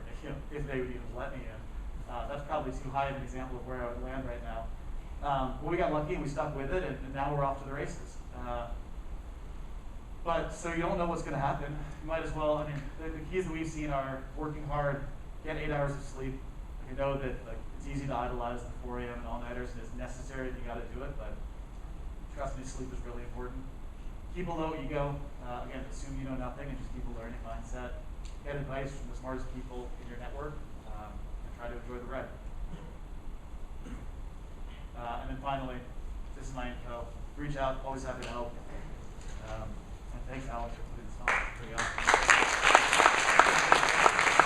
if they would even let me in. That's probably too high of an example of where I would land right now. But we got lucky and we stuck with it, and now we're off to the races. But so you don't know what's going to happen. You might as well. I mean, the keys that we've seen are working hard, get 8 hours of sleep. You know that like it's easy to idolize the 4 a.m. and all-nighters, and it's necessary if you got to do it. But trust me, sleep is really important. Keep a low ego. Again, assume you know nothing and just keep a learning mindset. Get advice from the smartest people in your network, and try to enjoy the ride. And then finally, this is my info. Reach out, always happy to help. And thanks, Alex, for putting this on. Pretty awesome.